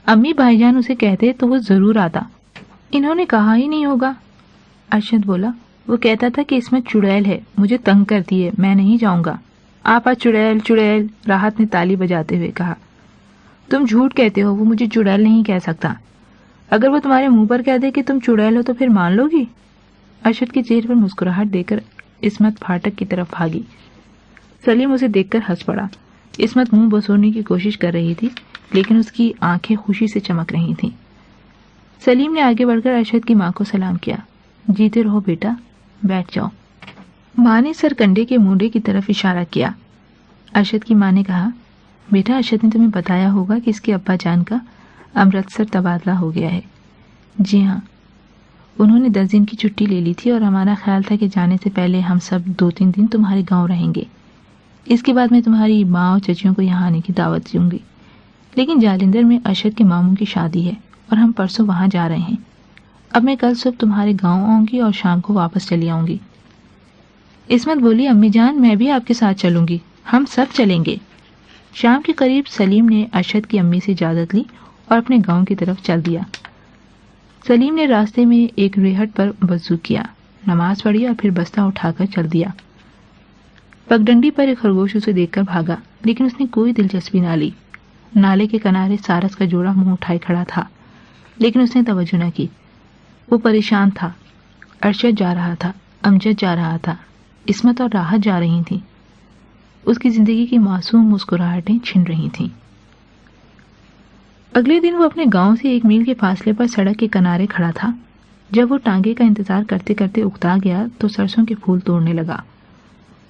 امی بھائی جان اسے کہتے تو وہ ضرور آتا۔ انہوں نے کہا ہی نہیں ہوگا۔ ارشد بولا، وہ کہتا تھا کہ عصمت چڑیل ہے، مجھے تنگ کرتی ہے، میں نہیں جاؤں گا۔ آپا چڑیل چڑیل، راحت نے تالی بجاتے ہوئے کہا۔ تم جھوٹ کہتے ہو، وہ مجھے چڑیل نہیں کہہ سکتا۔ اگر وہ تمہارے منہ پر کہہ دے کہ تم چڑیل ہو تو پھر مان لو گی؟ ارشد کے چہرے پر مسکراہٹ دے کر عصمت پھاٹک کی طرف بھاگی۔ سلیم اسے دیکھ کر ہنس پڑا۔ عصمت منہ بسورنے کی کوشش کر رہی تھی، لیکن اس کی آنکھیں خوشی سے چمک رہی تھیں۔ سلیم نے آگے بڑھ کر ارشد کی ماں کو سلام کیا۔ جیتے رہو بیٹا، بیٹھ جاؤ۔ ماں نے سرکنڈے کے مونڈے کی طرف اشارہ کیا۔ ارشد کی ماں نے کہا، بیٹا، ارشد نے تمہیں بتایا ہوگا کہ اس کے ابا جان کا امرتسر تبادلہ ہو گیا ہے۔ جی ہاں، انہوں نے 10 دن کی چھٹی لے لی تھی اور ہمارا خیال تھا کہ جانے سے پہلے ہم سب 2-3 دن تمہارے گاؤں رہیں گے۔ اس کے بعد میں تمہاری ماں اور چچیوں کو یہاں آنے کی دعوت دوں گی، لیکن جالندھر میں ارشد کے ماموں کی شادی ہے اور ہم پرسوں وہاں جا رہے ہیں۔ اب میں کل صبح تمہارے گاؤں آؤں گی اور شام کو واپس چلی آؤں گی۔ عصمت بولی، امی جان میں بھی آپ کے ساتھ چلوں گی، ہم سب چلیں گے۔ شام کے قریب سلیم نے ارشد کی امی سے اجازت لی اور اپنے گاؤں کی طرف چل دیا۔ سلیم نے راستے میں ایک ریہٹ پر وضو کیا، نماز پڑھی اور پھر بستہ اٹھا کر چل دیا۔ پگڈنڈی پر ایک خرگوش اسے دیکھ کر بھاگا، لیکن اس نے کوئی دلچسپی نہ لی۔ نالے کے کنارے سارس کا جوڑا منہ اٹھائے کھڑا تھا، لیکن اس نے توجہ نہ کی۔ وہ پریشان تھا۔ ارشد جا رہا تھا، امجد جا رہا تھا، عصمت اور راحت جا رہی تھیں۔ اس کی زندگی کی معصوم مسکراہٹیں چھن رہی تھیں۔ اگلے دن وہ اپنے گاؤں سے 1 میل کے فاصلے پر سڑک کے کنارے کھڑا تھا۔ جب وہ ٹانگے کا انتظار کرتے کرتے اکتا گیا تو سرسوں کے پھول توڑنے لگا۔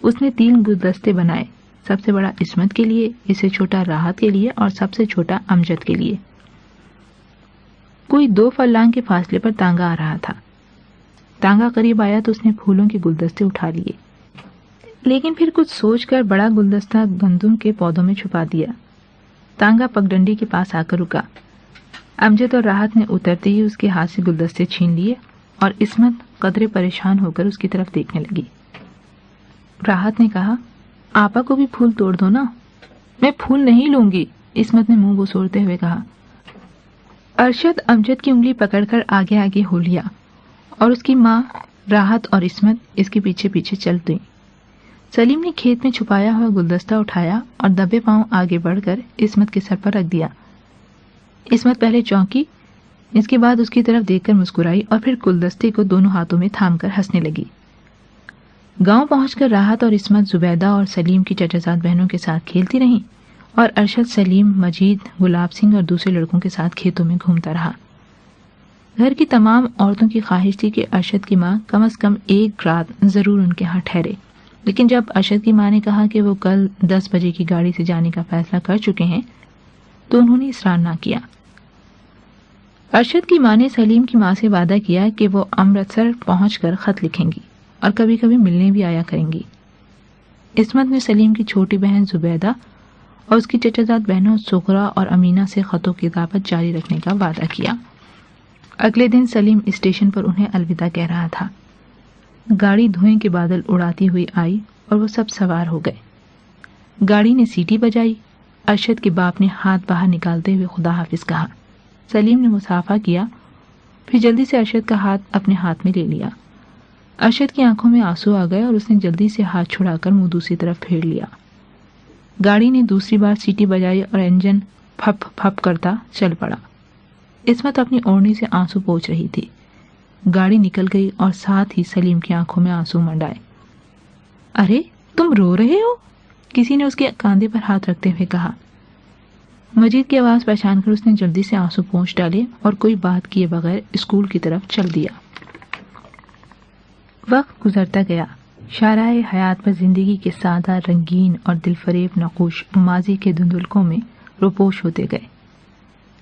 اس نے 3 گلدستے بنائے، سب سے بڑا عصمت کے لیے، اس سے چھوٹا راحت کے لیے اور سب سے چھوٹا امجد کے لیے۔ کوئی 2 فلانگ کے فاصلے پر تانگا آ رہا تھا۔ تانگا قریب آیا تو اس نے پھولوں کے گلدستے اٹھا لیے، لیکن پھر کچھ سوچ کر بڑا گلدستہ گندم کے پودوں میں چھپا دیا۔ تانگا پگڈنڈی کے پاس آ کر رکا۔ امجد اور راحت نے اترتے ہی اس کے ہاتھ سے گلدستے چھین لیے اور عصمت قدرے پریشان ہو کر اس کی طرف دیکھنے لگی۔ راحت نے کہا، آپا کو بھی پھول توڑ دو نا۔ میں پھول نہیں لوں گی، عصمت نے منہ بسوڑتے ہوئے کہا۔ ارشد امجد کی انگلی پکڑ کر آگے آگے ہو لیا اور اس کی ماں راحت اور عصمت اس کے پیچھے پیچھے چل دیں۔ سلیم نے کھیت میں چھپایا ہوا گلدستہ اٹھایا اور دبے پاؤں آگے بڑھ کر عصمت کے سر پر رکھ دیا۔ عصمت پہلے چونکی، اس کے بعد اس کی طرف دیکھ کر مسکرائی اور پھر گلدستے کو دونوں ہاتھوں میں تھام کر ہنسنے لگی۔ گاؤں پہنچ کر راحت اور عصمت زبیدہ اور سلیم کی چچا زاد بہنوں کے ساتھ کھیلتی رہیں اور ارشد، سلیم، مجید، گلاب سنگھ اور دوسرے لڑکوں کے ساتھ کھیتوں میں گھومتا رہا۔ گھر کی تمام عورتوں کی خواہش تھی کہ ارشد کی ماں کم از کم 1 رات ضرور ان کے ہاں ٹھہرے، لیکن جب ارشد کی ماں نے کہا کہ وہ کل 10 بجے کی گاڑی سے جانے کا فیصلہ کر چکے ہیں تو انہوں نے اصرار نہ کیا۔ ارشد کی ماں نے سلیم کی ماں سے وعدہ کیا کہ وہ امرتسر پہنچ کر خط لکھیں گی اور کبھی کبھی ملنے بھی آیا کریں گی۔ عصمت نے سلیم کی چھوٹی بہن زبیدہ اور اس کی چچا زاد بہنوں سغرا اور امینہ سے خط و کتابت جاری رکھنے کا وعدہ کیا۔ اگلے دن سلیم اسٹیشن پر انہیں الوداع کہہ رہا تھا۔ گاڑی دھوئیں کے بادل اڑاتی ہوئی آئی اور وہ سب سوار ہو گئے۔ گاڑی نے سیٹی بجائی۔ ارشد کے باپ نے ہاتھ باہر نکالتے ہوئے خدا حافظ کہا۔ سلیم نے مصافحہ کیا، پھر جلدی سے ارشد کا ہاتھ اپنے ہاتھ میں لے لیا۔ ارشد کی آنکھوں میں آنسو آ گئے اور اس نے جلدی سے ہاتھ چھڑا کر منہ دوسری طرف پھیر لیا۔ گاڑی نے دوسری بار سیٹی بجائی اور انجن پھپ پھپ کرتا چل پڑا۔ عصمت اپنی اوڑھنی سے آنسو پوچھ رہی تھی۔ گاڑی نکل گئی اور ساتھ ہی سلیم کی آنکھوں میں آنسو منڈائے۔ ارے تم رو رہے ہو؟ کسی نے اس کے کاندھے پر ہاتھ رکھتے ہوئے کہا۔ مجید کی آواز پہچان کر اس نے جلدی سے آنسو پونچھ ڈالے اور کوئی بات کیے بغیر اسکول کی طرف چل دیا۔ وقت گزرتا گیا۔ شاہراہ حیات پر زندگی کے سادہ، رنگین اور دل فریب نقوش ماضی کے دھندلکوں میں روپوش ہوتے گئے۔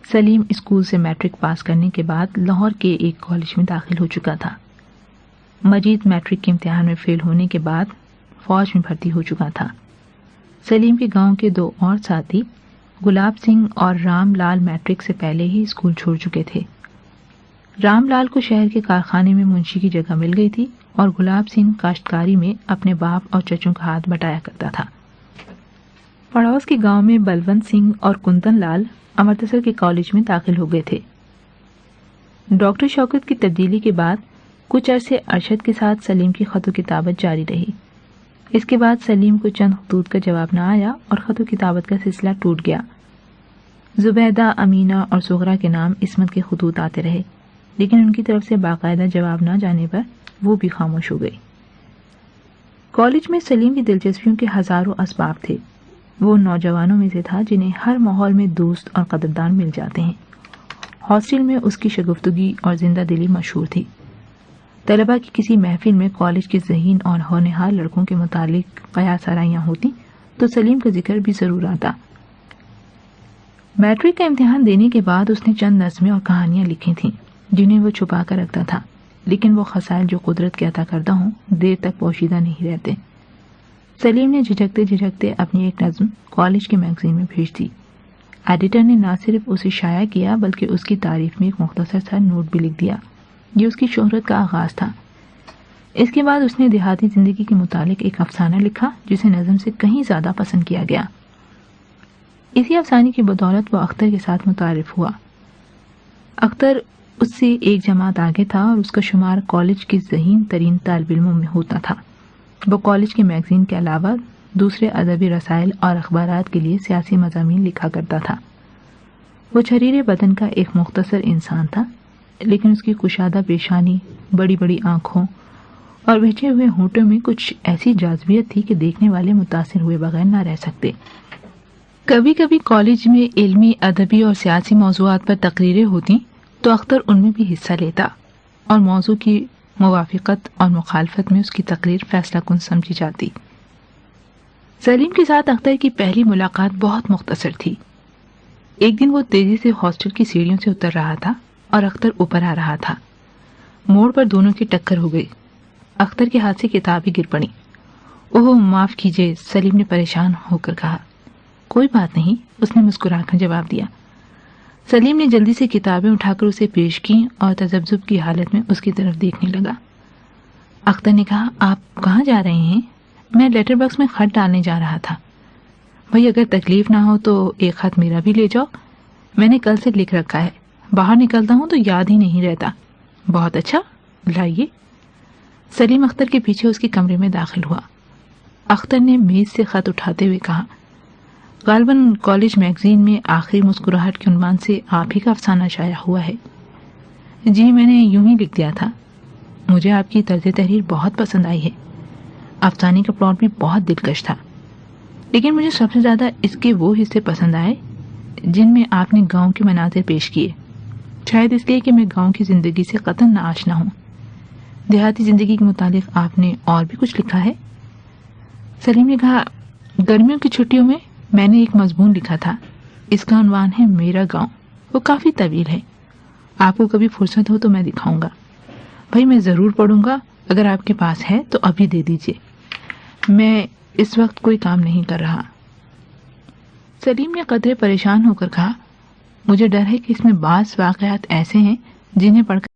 سلیم اسکول سے میٹرک پاس کرنے کے بعد لاہور کے ایک کالج میں داخل ہو چکا تھا۔ مجید میٹرک کے امتحان میں فیل ہونے کے بعد فوج میں بھرتی ہو چکا تھا۔ سلیم کے گاؤں کے 2 اور ساتھی گلاب سنگھ اور رام لال میٹرک سے پہلے ہی اسکول چھوڑ چکے تھے۔ رام لال کو شہر کے کارخانے میں منشی کی جگہ مل گئی تھی اور گلاب سنگھ کاشتکاری میں اپنے باپ اور چچوں کا ہاتھ بٹایا کرتا تھا۔ پڑوس کے گاؤں میں بلونت سنگھ اور کنتن لال امرتسر کے کالج میں داخل ہو گئے تھے۔ ڈاکٹر شوکت کی تبدیلی کے بعد کچھ عرصے ارشد کے ساتھ سلیم کی خط و کتابت جاری رہی۔ اس کے بعد سلیم کو چند خطوط کا جواب نہ آیا اور خط و کتابت کا سلسلہ ٹوٹ گیا۔ زبیدہ، امینہ اور سغرا کے نام عصمت کے خطوط آتے رہے، لیکن ان کی طرف سے باقاعدہ جواب نہ جانے پر وہ بھی خاموش ہو گئی۔ کالج میں سلیم کی دلچسپیوں کے ہزاروں اسباب تھے۔ وہ نوجوانوں میں سے تھا جنہیں ہر ماحول میں دوست اور قدردان مل جاتے ہیں۔ ہاسٹل میں اس کی شگفتگی اور زندہ دلی مشہور تھی۔ طلباء کی کسی محفل میں کالج کے ذہین اور ہونہار لڑکوں کے متعلق قیاس آرائیاں ہوتی تو سلیم کا ذکر بھی ضرور آتا۔ میٹرک کا امتحان دینے کے بعد اس نے چند نظمیں اور کہانیاں لکھی تھیں جنہیں وہ چھپا کر رکھتا تھا، لیکن وہ خسائل جو قدرت کے عطا کردہ ہوں دیر تک پوشیدہ نہیں رہتے۔ سلیم نے جھجکتے جھجکتے اپنی ایک نظم کالج کے میگزین میں بھیج دی۔ ایڈیٹر نے نہ صرف اسے شائع کیا بلکہ اس کی تعریف میں ایک مختصر سا نوٹ بھی لکھ دیا۔ یہ اس کی شہرت کا آغاز تھا۔ اس کے بعد اس نے دیہاتی زندگی کے متعلق ایک افسانہ لکھا جسے نظم سے کہیں زیادہ پسند کیا گیا۔ اسی افسانے کی بدولت وہ اختر کے ساتھ متعارف ہوا۔ اختر اس سے ایک جماعت آگے تھا اور اس کا شمار کالج کے ذہین ترین طالب علموں میں ہوتا تھا۔ وہ کالج کے میگزین کے علاوہ دوسرے ادبی رسائل اور اخبارات کے لیے سیاسی مضامین لکھا کرتا تھا۔ وہ چھریرے بدن کا ایک مختصر انسان تھا، لیکن اس کی کشادہ پیشانی، بڑی بڑی آنکھوں اور بہچے ہوئے ہونٹوں میں کچھ ایسی جاذبیت تھی کہ دیکھنے والے متاثر ہوئے بغیر نہ رہ سکتے۔ کبھی کبھی کالج میں علمی، ادبی اور سیاسی موضوعات پر تقریریں ہوتی تو اختر ان میں بھی حصہ لیتا اور موضوع کی موافقت اور مخالفت میں اس کی تقریر فیصلہ کن سمجھی جاتی۔ سلیم کے ساتھ اختر کی پہلی ملاقات بہت مختصر تھی۔ ایک دن وہ تیزی سے ہاسٹل کی سیڑھیوں سے اتر رہا تھا اور اختر اوپر آ رہا تھا۔ موڑ پر دونوں کی ٹکر ہو گئی۔ اختر کے ہاتھ سے کتابیں گر پڑیں۔ اوہ معاف کیجیے، سلیم نے پریشان ہو کر کہا۔ کوئی بات نہیں، اس نے مسکرا کر جواب دیا۔ سلیم نے جلدی سے کتابیں اٹھا کر اسے پیش کی اور تذبذب کی حالت میں اس کی طرف دیکھنے لگا۔ اختر نے کہا، آپ کہاں جا رہے ہیں؟ میں لیٹر باکس میں خط ڈالنے جا رہا تھا۔ بھئی اگر تکلیف نہ ہو تو ایک خط میرا بھی لے جاؤ، میں نے کل سے لکھ رکھا ہے، باہر نکلتا ہوں تو یاد ہی نہیں رہتا۔ بہت اچھا، لائیے۔ سلیم اختر کے پیچھے اس کے کمرے میں داخل ہوا۔ اختر نے میز سے خط اٹھاتے ہوئے کہا، غالباً کالج میگزین میں آخری مسکراہٹ کے عنوان سے آپ ہی کا افسانہ شائع ہوا ہے۔ جی میں نے یوں ہی لکھ دیا تھا۔ مجھے آپ کی طرز تحریر بہت پسند آئی ہے۔ افسانے کا پلاٹ بھی بہت دلکش تھا، لیکن مجھے سب سے زیادہ اس کے وہ حصے پسند آئے جن میں آپ نے گاؤں کے مناظر پیش کیے، شاید اس لیے کہ میں گاؤں کی زندگی سے قطعاً ناآشنا ہوں۔ دیہاتی زندگی کے متعلق آپ نے اور بھی کچھ لکھا ہے؟ سلیم نے کہا، گرمیوں کی چھٹیوں میں میں نے ایک مضمون لکھا تھا، اس کا عنوان ہے میرا گاؤں۔ وہ کافی طویل ہے، آپ کو کبھی فرصت ہو تو میں دکھاؤں گا۔ بھائی میں ضرور پڑھوں گا، اگر آپ کے پاس ہے تو ابھی دے دیجیے، میں اس وقت کوئی کام نہیں کر رہا۔ سلیم نے قدرے پریشان ہو کر کہا، مجھے ڈر ہے کہ اس میں بعض واقعات ایسے ہیں جنہیں پڑھ کر